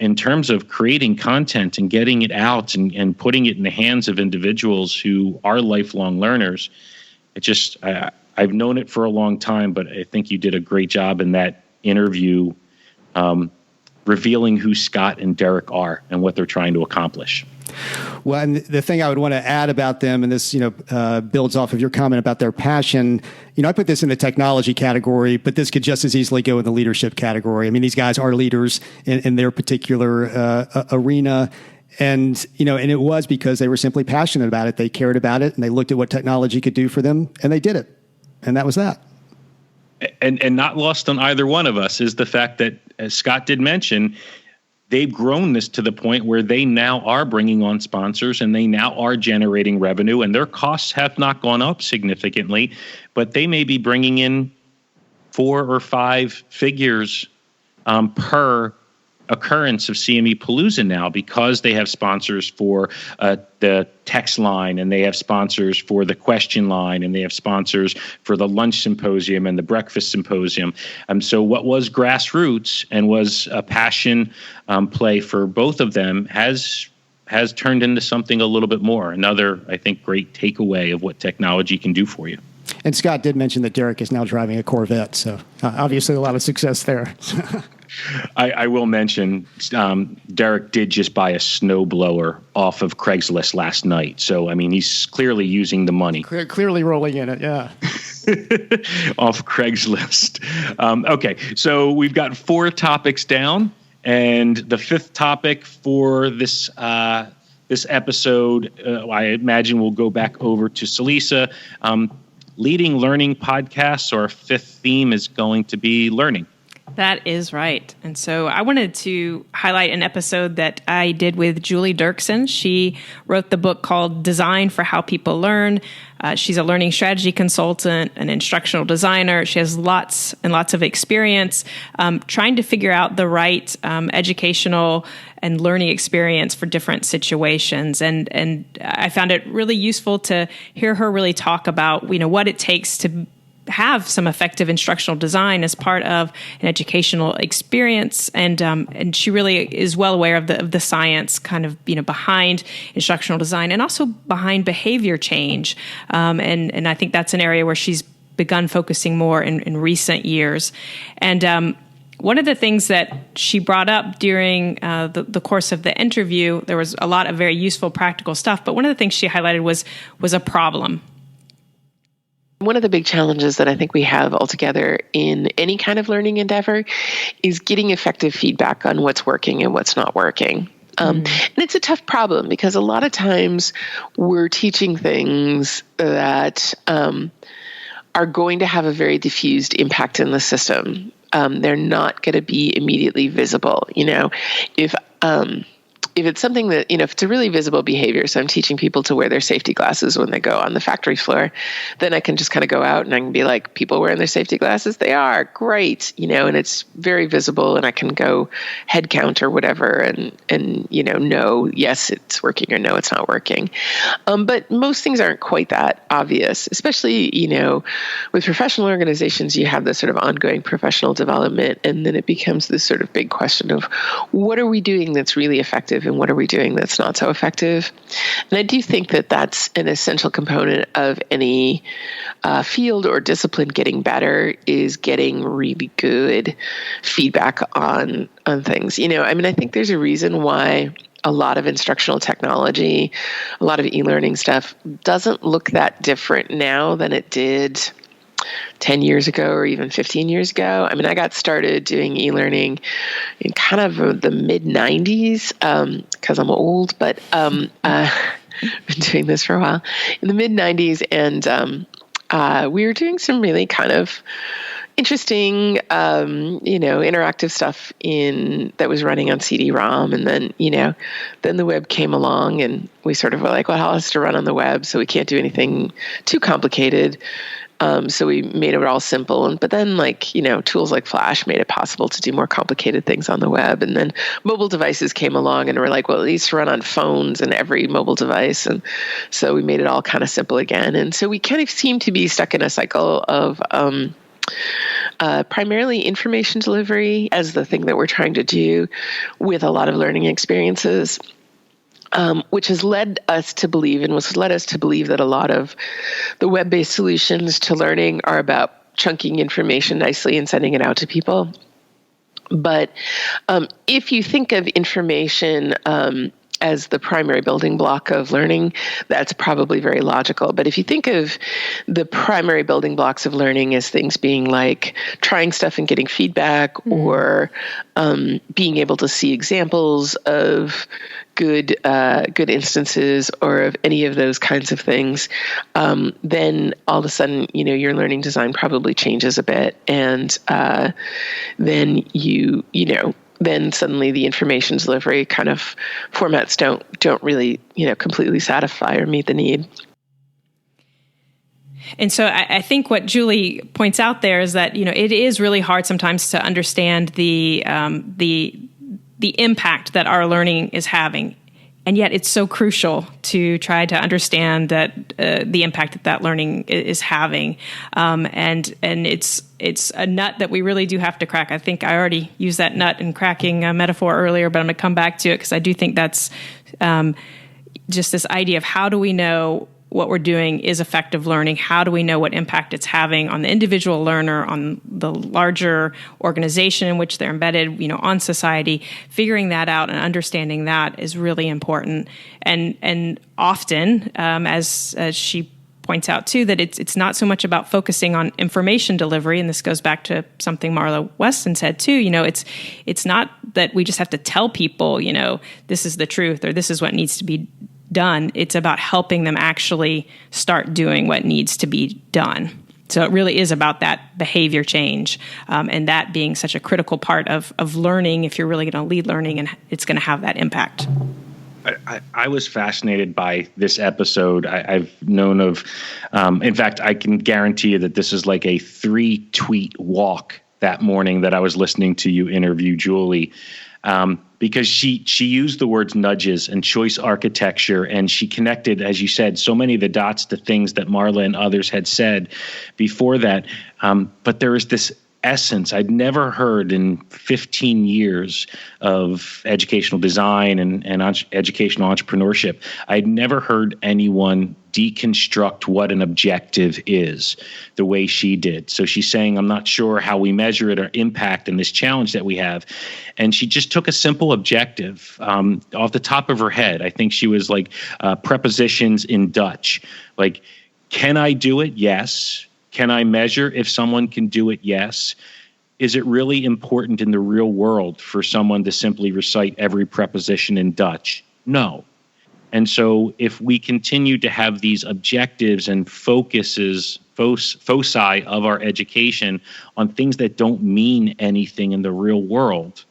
in terms of creating content and getting it out and putting it in the hands of individuals who are lifelong learners, I've known it for a long time, but I think you did a great job in that interview revealing who Scott and Derek are and what they're trying to accomplish. Well, and the thing I would want to add about them, and this builds off of your comment about their passion, I put this in the technology category, but this could just as easily go in the leadership category. I mean, these guys are leaders in their particular arena. And, and it was because they were simply passionate about it. They cared about it, and they looked at what technology could do for them, and they did it. And that was that. And not lost on either one of us is the fact that, as Scott did mention, they've grown this to the point where they now are bringing on sponsors, and they now are generating revenue, and their costs have not gone up significantly, but they may be bringing in 4 or 5 figures per occurrence of CME Palooza now, because they have sponsors for the text line, and they have sponsors for the question line, and they have sponsors for the lunch symposium and the breakfast symposium. So what was grassroots and was a passion play for both of them has turned into something a little bit more. Another, I think, great takeaway of what technology can do for you. And Scott did mention that Derek is now driving a Corvette, so obviously a lot of success there. I will mention Derek did just buy a snowblower off of Craigslist last night. So, I mean, he's clearly using the money. Clearly rolling in it, yeah. Off Craigslist. Okay, so we've got 4 topics down. And the 5th topic for this episode, I imagine we'll go back over to Celisa. Leading learning podcasts, our 5th theme is going to be learning. That is right. And so I wanted to highlight an episode that I did with Julie Dirksen. She wrote the book called Design for How People Learn. She's a learning strategy consultant, an instructional designer. She has lots and lots of experience trying to figure out the right educational and learning experience for different situations. And I found it really useful to hear her really talk about, what it takes to have some effective instructional design as part of an educational experience, and she really is well aware of the science kind of behind instructional design and also behind behavior change, and I think that's an area where she's begun focusing more in recent years. And one of the things that she brought up during the course of the interview, there was a lot of very useful practical stuff, but one of the things she highlighted was a problem. One of the big challenges that I think we have altogether in any kind of learning endeavor is getting effective feedback on what's working and what's not working. And it's a tough problem because a lot of times we're teaching things that are going to have a very diffused impact in the system. They're not going to be immediately visible. If it's something that, if it's a really visible behavior, so I'm teaching people to wear their safety glasses when they go on the factory floor, then I can just kind of go out and I can be like, people wearing their safety glasses, they are great, and it's very visible, and I can go head count or whatever and know, yes, it's working, or no, it's not working. But most things aren't quite that obvious, especially, with professional organizations, you have this sort of ongoing professional development, and then it becomes this sort of big question of what are we doing that's really effective and what are we doing that's not so effective? And I do think that that's an essential component of any field or discipline getting better, is getting really good feedback on things. I think there's a reason why a lot of instructional technology, a lot of e-learning stuff doesn't look that different now than it did 10 years ago or even 15 years ago. I got started doing e-learning in kind of the mid-90s because I'm old, but been doing this for a while. In the mid-90s, and we were doing some really kind of interesting, interactive stuff that was running on CD-ROM. And then the web came along, and we sort of were like, well, it has to run on the web, so we can't do anything too complicated. So we made it all simple. But then tools like Flash made it possible to do more complicated things on the web. And then mobile devices came along, and we're like, well, it needs to run on phones and every mobile device. And so we made it all kind of simple again. And so we kind of seem to be stuck in a cycle of primarily information delivery as the thing that we're trying to do with a lot of learning experiences. Which has led us to believe that a lot of the web-based solutions to learning are about chunking information nicely and sending it out to people. But if you think of information as the primary building block of learning, that's probably very logical. But if you think of the primary building blocks of learning as things being like trying stuff and getting feedback, or being able to see examples of good instances or of any of those kinds of things, then all of a sudden, your learning design probably changes a bit. And then then suddenly the information delivery kind of formats don't really, completely satisfy or meet the need. And so I think what Julie points out there is that, it is really hard sometimes to understand the the impact that our learning is having. And yet it's so crucial to try to understand that the impact that learning is having. And it's a nut that we really do have to crack. I think I already used that nut and cracking metaphor earlier, but I'm going to come back to it because I do think that's just this idea of how do we know what we're doing is effective learning? How do we know what impact it's having on the individual learner, on the larger organization in which they're embedded, on society? Figuring that out and understanding that is really important. And often, as she points out too, that it's not so much about focusing on information delivery, and this goes back to something Marla Weston said too. It's not that we just have to tell people, this is the truth or this is what needs to be done. It's about helping them actually start doing what needs to be done. So it really is about that behavior change, and that being such a critical part of learning if you're really going to lead learning, and it's going to have that impact. I was fascinated by this episode. I've known of, in fact, I can guarantee you that this is like a 3-tweet walk that morning that I was listening to you interview Julie. Because she used the words nudges and choice architecture, and she connected, as you said, so many of the dots to things that Marla and others had said before that. But there is this essence I'd never heard in 15 years of educational design and educational entrepreneurship. I'd never heard anyone deconstruct what an objective is the way she did. So she's saying, I'm not sure how we measure it or impact in this challenge that we have. And she just took a simple objective off the top of her head. I think she was like prepositions in Dutch. Like, can I do it? Yes. Can I measure if someone can do it? Yes. Is it really important in the real world for someone to simply recite every preposition in Dutch? No. And so if we continue to have these objectives and foci of our education on things that don't mean anything in the real world,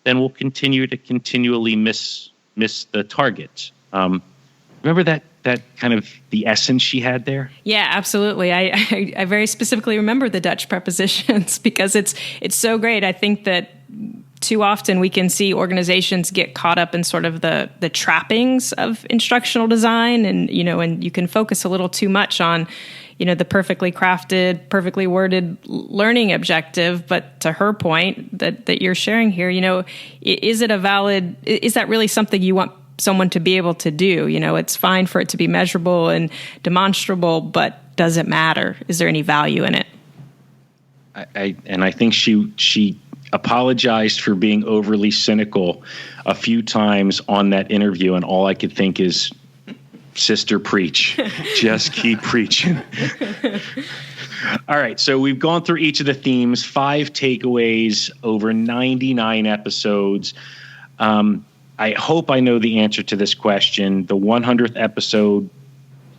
then we'll continue to continually miss the target. Remember that kind of the essence she had there? Yeah, absolutely. I very specifically remember the Dutch prepositions because it's so great. I think that too often we can see organizations get caught up in sort of the trappings of instructional design, and you can focus a little too much on the perfectly crafted, perfectly worded learning objective. But to her point that you're sharing here, is that really something you want someone to be able to do? It's fine for it to be measurable and demonstrable, but does it matter? Is there any value in it? I think she apologized for being overly cynical a few times on that interview, and all I could think is, sister, preach. Just keep preaching. All right, so we've gone through each of the themes, 5 takeaways, over 99 episodes. I hope I know the answer to this question. The 100th episode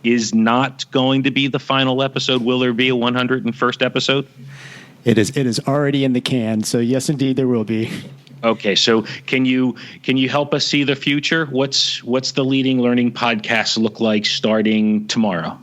is not going to be the final episode. Will there be a 101st episode? It is already in the can. So yes, indeed, there will be. Okay, so can you help us see the future? What's the Leading Learning podcast look like starting tomorrow?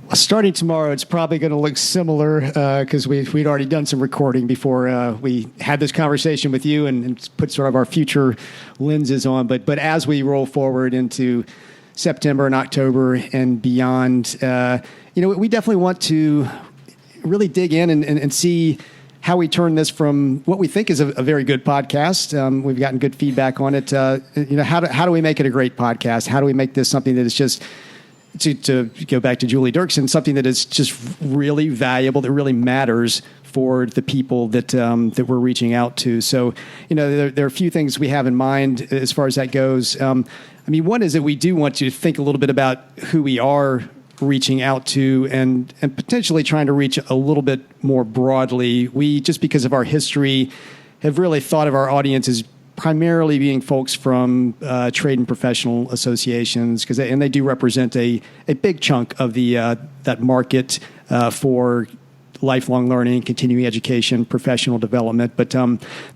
Well, starting tomorrow, it's probably going to look similar because we'd already done some recording before we had this conversation with you and put sort of our future lenses on. But as we roll forward into September and October and beyond, we definitely want to really dig in and see how we turn this from what we think is a very good podcast. We've gotten good feedback on it. How do we make it a great podcast? How do we make this something that is just, to go back to Julie Dirksen, something that is just really valuable, that really matters for the people that we're reaching out to. So, there are a few things we have in mind as far as that goes. One is that we do want to think a little bit about who we are reaching out to and potentially trying to reach a little bit more broadly. We, just because of our history, have really thought of our audience as primarily being folks from trade and professional associations, and they do represent a big chunk of the that market for lifelong learning, continuing education, professional development. But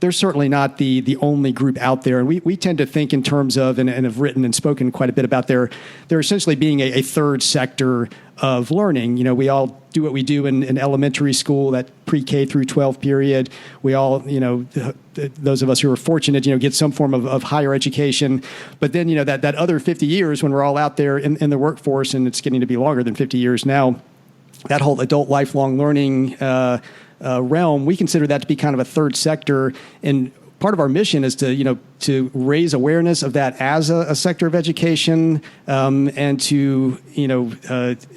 they're certainly not the only group out there. And we tend to think in terms of, and have written and spoken quite a bit about they're essentially being a third sector of learning. We all do what we do in elementary school, that pre-K through 12 period. We all, those of us who are fortunate, get some form of higher education. But then, that other 50 years when we're all out there in the workforce, and it's getting to be longer than 50 years now, that whole adult lifelong learning realm, we consider that to be kind of a third sector. And part of our mission is to raise awareness of that as a sector of education, and to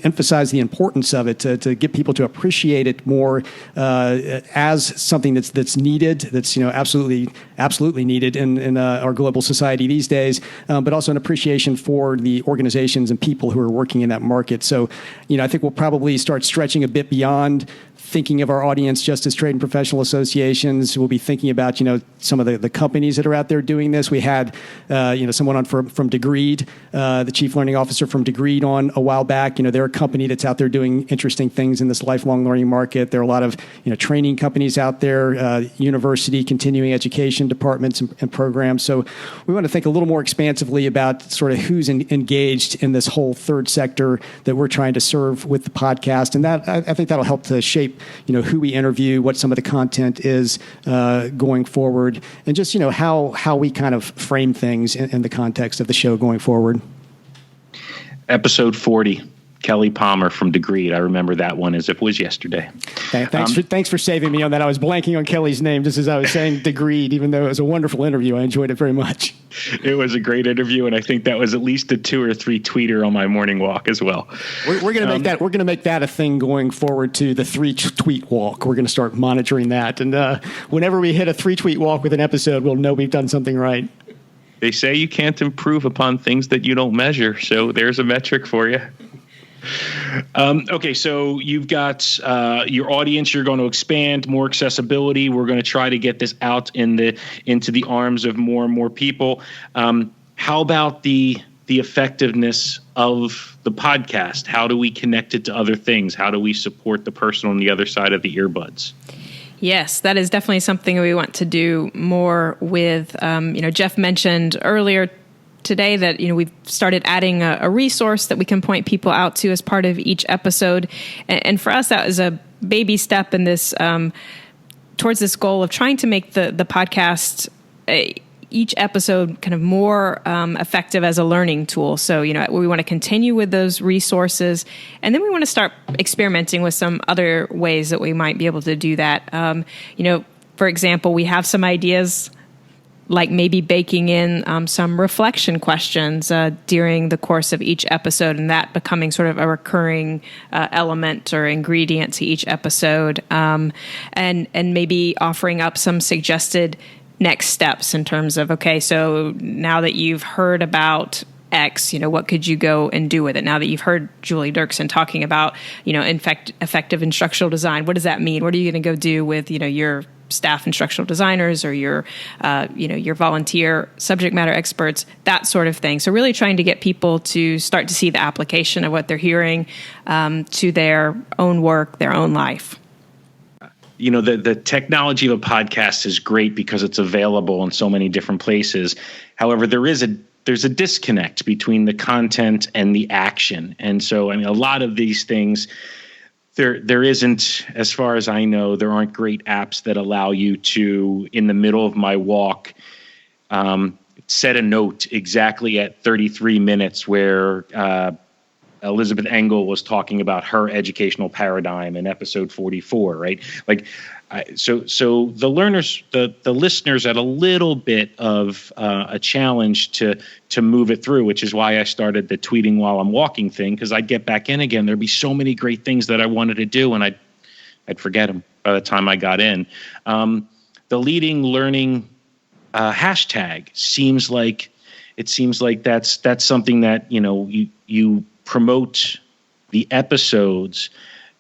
emphasize the importance of it, to get people to appreciate it more as something that's needed, that's absolutely needed in our global society these days, but also an appreciation for the organizations and people who are working in that market. So, I think we'll probably start stretching a bit beyond thinking of our audience just as trade and professional associations. We'll be thinking about, some of the companies that are out there doing this. We had, someone on from Degreed, the chief learning officer from Degreed on a while back. They're a company that's out there doing interesting things in this lifelong learning market. There are a lot of, training companies out there, university, continuing education departments and programs. So we want to think a little more expansively about sort of who's engaged in this whole third sector that we're trying to serve with the podcast. And that, I think that'll help to shape who we interview, what some of the content is going forward, and just, how we kind of frame things in the context of the show going forward. Episode 40, Kelly Palmer from Degreed. I remember that one as if it was yesterday. Thanks for saving me on that. I was blanking on Kelly's name just as I was saying Degreed, even though it was a wonderful interview. I enjoyed it very much. It was a great interview, and I think that was at least a 2 or 3 tweeter on my morning walk as well. We're going to make that. We're going to make that a thing going forward to the 3 tweet walk. We're going to start monitoring that, and whenever we hit a 3 tweet walk with an episode, we'll know we've done something right. They say you can't improve upon things that you don't measure, so there's a metric for you. Okay, so you've got your audience. You're going to expand, more accessibility. We're going to try to get this out into the arms of more and more people. How about the effectiveness of the podcast? How do we connect it to other things? How do we support the person on the other side of the earbuds? Yes, that is definitely something we want to do more with. Jeff mentioned earlier today that we've started adding a resource that we can point people out to as part of each episode, and for us that was a baby step in this towards this goal of trying to make the podcast each episode kind of more effective as a learning tool. So we want to continue with those resources, and then we want to start experimenting with some other ways that we might be able to do that. For example, we have some ideas, like maybe baking in some reflection questions during the course of each episode, and that becoming sort of a recurring element or ingredient to each episode, and maybe offering up some suggested next steps in terms of, okay, so now that you've heard about X, what could you go and do with it? Now that you've heard Julie Dirksen talking about, effective instructional design, what does that mean? What are you going to go do with, your staff instructional designers or your volunteer subject matter experts, that sort of thing. So really trying to get people to start to see the application of what they're hearing to their own work, their own life. The technology of a podcast is great because it's available in so many different places. However, there's a disconnect between the content and the action. And so, a lot of these things, there isn't, as far as I know, there aren't great apps that allow you to, in the middle of my walk, set a note exactly at 33 minutes where Elizabeth Engel was talking about her educational paradigm in episode 44, right? So the learners, the listeners had a little bit of a challenge to move it through, which is why I started the tweeting while I'm walking thing, because I'd get back in again. There'd be so many great things that I wanted to do, and I'd forget them by the time I got in. The leading learning hashtag seems like that's something that you promote the episodes,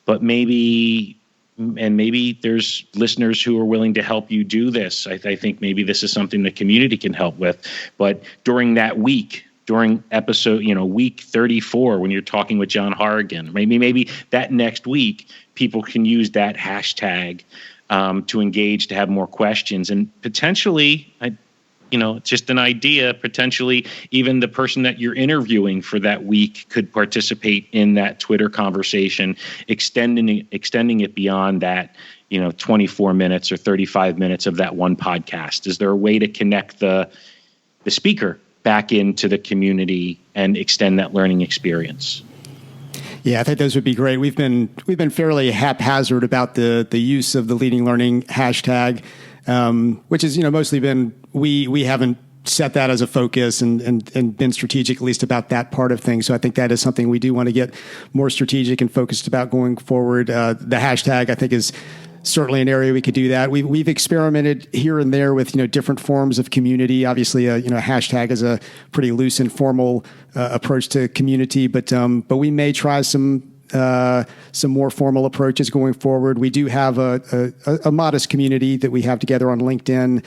but maybe there's listeners who are willing to help you do this. I think maybe this is something the community can help with. But during that week, during episode, week 34, when you're talking with John Horrigan, maybe that next week, people can use that hashtag to engage, to have more questions, and potentially, it's just an idea. Potentially, even the person that you're interviewing for that week could participate in that Twitter conversation, extending it beyond that, 24 minutes or 35 minutes of that one podcast. Is there a way to connect the speaker back into the community and extend that learning experience? Yeah, I think those would be great. We've been fairly haphazard about the use of the Leading Learning hashtag, which has mostly been we haven't set that as a focus and been strategic at least about that part of things. So I think that is something we do want to get more strategic and focused about going forward. The hashtag I think is certainly an area we could do that. We've experimented here and there with different forms of community. Obviously, a hashtag is a pretty loose and formal approach to community, but we may try some more formal approaches going forward. We do have a modest community that we have together on LinkedIn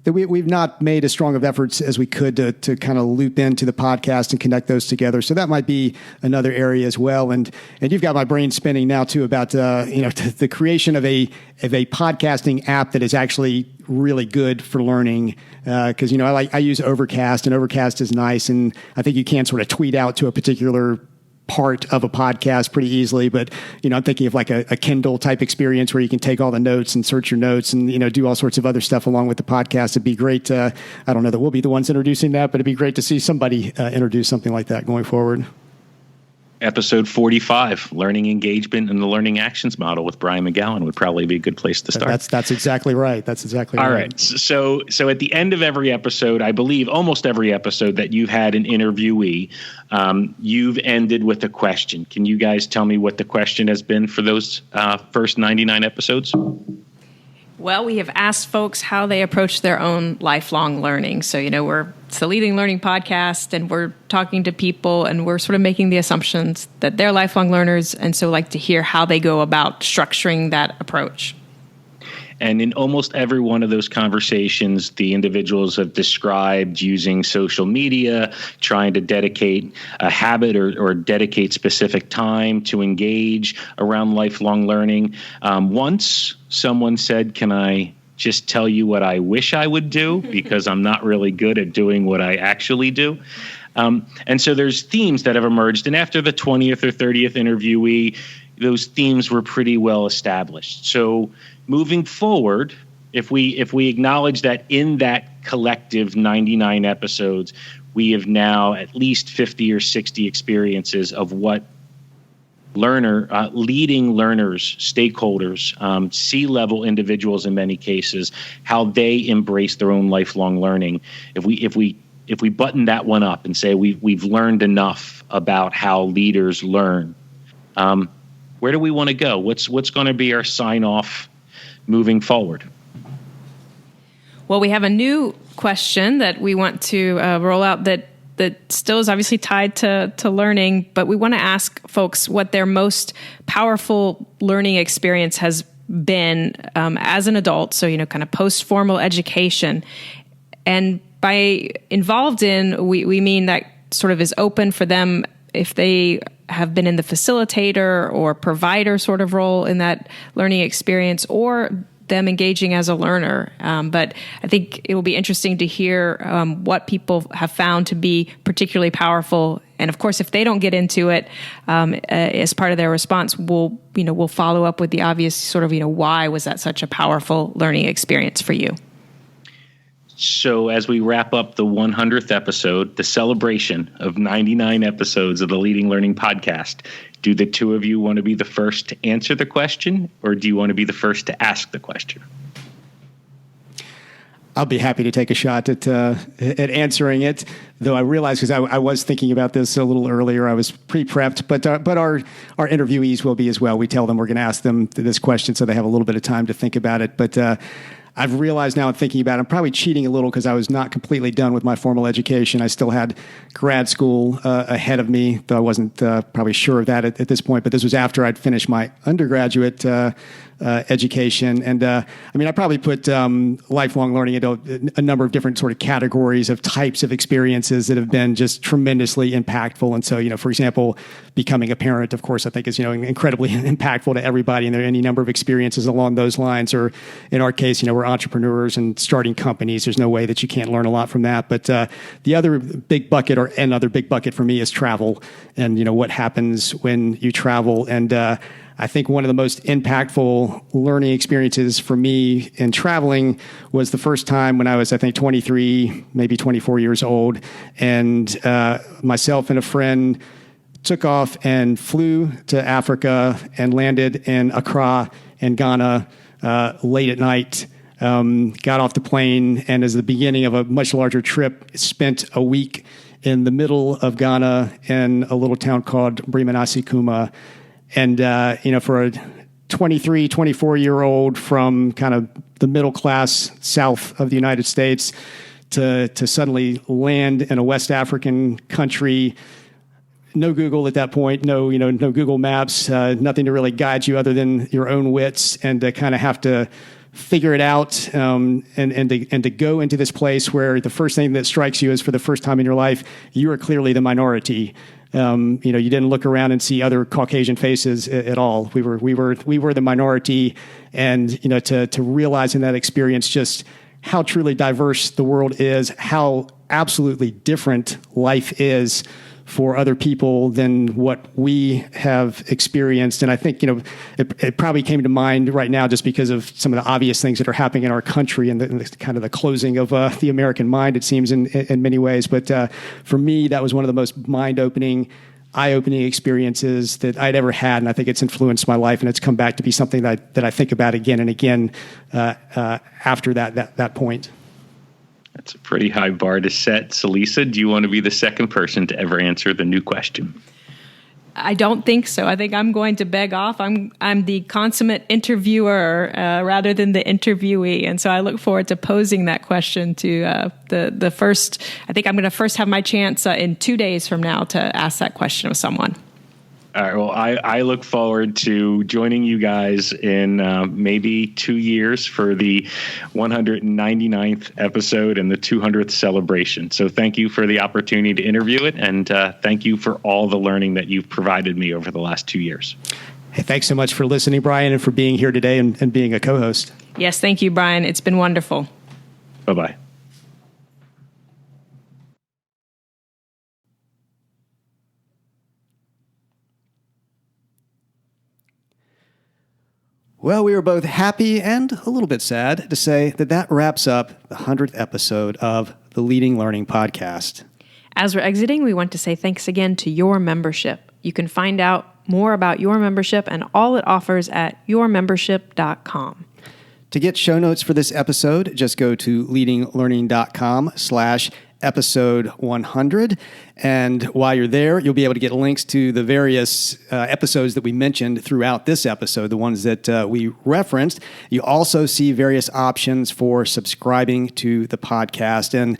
that we've not made as strong of efforts as we could to kind of loop into the podcast and connect those together. So that might be another area as well. And you've got my brain spinning now too about the creation of a podcasting app that is actually really good for learning. Because I use Overcast, and Overcast is nice, and I think you can sort of tweet out to a particular part of a podcast pretty easily, but I'm thinking of like a Kindle type experience where you can take all the notes and search your notes and do all sorts of other stuff along with the podcast. It'd be great. I don't know that we'll be the ones introducing that, but it'd be great to see somebody introduce something like that going forward. Episode 45, Learning Engagement and the Learning Actions Model with Brian McGowan would probably be a good place to start. That's exactly right. All right. So at the end of every episode, I believe almost every episode that you've had an interviewee, you've ended with a question. Can you guys tell me what the question has been for those first 99 episodes? Well, we have asked folks how they approach their own lifelong learning. So, it's the Leading Learning podcast, and we're talking to people, and we're sort of making the assumptions that they're lifelong learners, and so like to hear how they go about structuring that approach. And in almost every one of those conversations, the individuals have described using social media, trying to dedicate a habit or dedicate specific time to engage around lifelong learning. Once someone said, "Can I just tell you what I wish I would do? Because I'm not really good at doing what I actually do." And so there's themes that have emerged. And after the 20th or 30th interviewee, those themes were pretty well established. So moving forward, if we acknowledge that in that collective 99 episodes, we have now at least 50 or 60 experiences of what leading learners, stakeholders, C-level individuals in many cases, how they embrace their own lifelong learning. If we button that one up and say we've learned enough about how leaders learn, where do we want to go? What's going to be our sign-off moving forward? Well, we have a new question that we want to roll out that still is obviously tied to learning, but we want to ask folks what their most powerful learning experience has been as an adult. So, kind of post-formal education. And by involved in, we mean that sort of is open for them if they have been in the facilitator or provider sort of role in that learning experience, or them engaging as a learner. But I think it will be interesting to hear what people have found to be particularly powerful. And of course, if they don't get into it as part of their response, we'll follow up with the obvious sort of, why was that such a powerful learning experience for you? So as we wrap up the 100th episode, the celebration of 99 episodes of the Leading Learning podcast, do the two of you want to be the first to answer the question, or do you want to be the first to ask the question? I'll be happy to take a shot at answering it, though I realize, because I was thinking about this a little earlier, I was pre-prepped, but our interviewees will be as well. We tell them we're going to ask them this question so they have a little bit of time to think about it. But I've realized now in thinking about it, I'm probably cheating a little because I was not completely done with my formal education. I still had grad school ahead of me, though I wasn't probably sure of that at this point. But this was after I'd finished my undergraduate education. And I probably put lifelong learning into a number of different sort of categories of types of experiences that have been just tremendously impactful. And so, for example, becoming a parent, of course, I think is, incredibly impactful to everybody. And there are any number of experiences along those lines. Or in our case, we're entrepreneurs and starting companies. There's no way that you can't learn a lot from that. But the other big bucket, or another big bucket for me, is travel and, what happens when you travel. And I think one of the most impactful learning experiences for me in traveling was the first time when I was, 23, maybe 24 years old. And myself and a friend took off and flew to Africa and landed in Accra in Ghana late at night. Got off the plane, and as the beginning of a much larger trip, spent a week in the middle of Ghana in a little town called Brimanasi-Kuma. And, for a 23, 24-year-old from kind of the middle class south of the United States to suddenly land in a West African country, no Google at that point, no Google Maps, nothing to really guide you other than your own wits, and to kind of have to figure it out, and to go into this place where the first thing that strikes you is, for the first time in your life, you are clearly the minority. You didn't look around and see other Caucasian faces at all. We were the minority, and to realize in that experience just how truly diverse the world is, how absolutely different life is for other people than what we have experienced. And I think, it probably came to mind right now just because of some of the obvious things that are happening in our country and the kind of the closing of the American mind, it seems, in many ways. But for me, that was one of the most eye-opening experiences that I'd ever had. And I think it's influenced my life, and it's come back to be something that I think about again and again after that point. That's a pretty high bar to set. Salisa, do you want to be the second person to ever answer the new question? I don't think so. I think I'm going to beg off. I'm the consummate interviewer rather than the interviewee, and so I look forward to posing that question to the first. I think I'm going to first have my chance in 2 days from now to ask that question of someone. All right. Well, I look forward to joining you guys in maybe 2 years for the 199th episode and the 200th celebration. So thank you for the opportunity to interview it, and thank you for all the learning that you've provided me over the last 2 years. Hey, thanks so much for listening, Brian, and for being here today and being a co-host. Yes, thank you, Brian. It's been wonderful. Bye-bye. Well, we were both happy and a little bit sad to say that wraps up the 100th episode of the Leading Learning Podcast. As we're exiting, we want to say thanks again to your membership. You can find out more about your membership and all it offers at yourmembership.com. To get show notes for this episode, just go to leadinglearning.com/episode 100. And while you're there, you'll be able to get links to the various episodes that we mentioned throughout this episode, the ones that we referenced. You also see various options for subscribing to the podcast. And,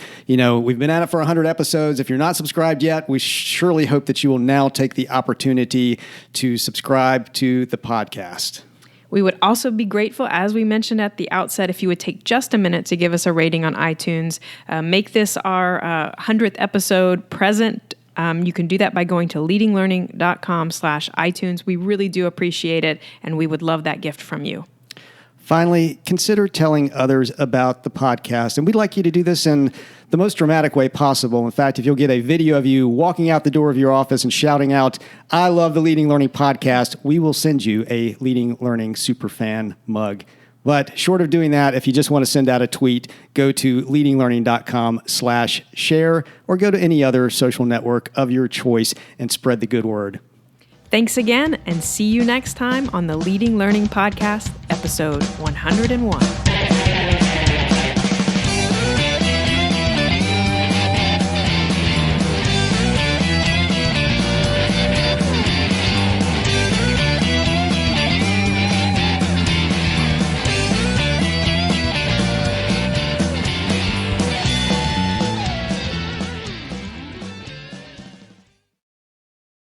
we've been at it for 100 episodes. If you're not subscribed yet, we surely hope that you will now take the opportunity to subscribe to the podcast. We would also be grateful, as we mentioned at the outset, if you would take just a minute to give us a rating on iTunes. Make this our 100th episode present. You can do that by going to leadinglearning.com/iTunes. We really do appreciate it, and we would love that gift from you. Finally, consider telling others about the podcast. And we'd like you to do this in the most dramatic way possible. In fact, if you'll get a video of you walking out the door of your office and shouting out, "I love the Leading Learning Podcast," we will send you a Leading Learning Superfan mug. But short of doing that, if you just want to send out a tweet, go to leadinglearning.com/share or go to any other social network of your choice and spread the good word. Thanks again, and see you next time on the Leading Learning Podcast, episode 101.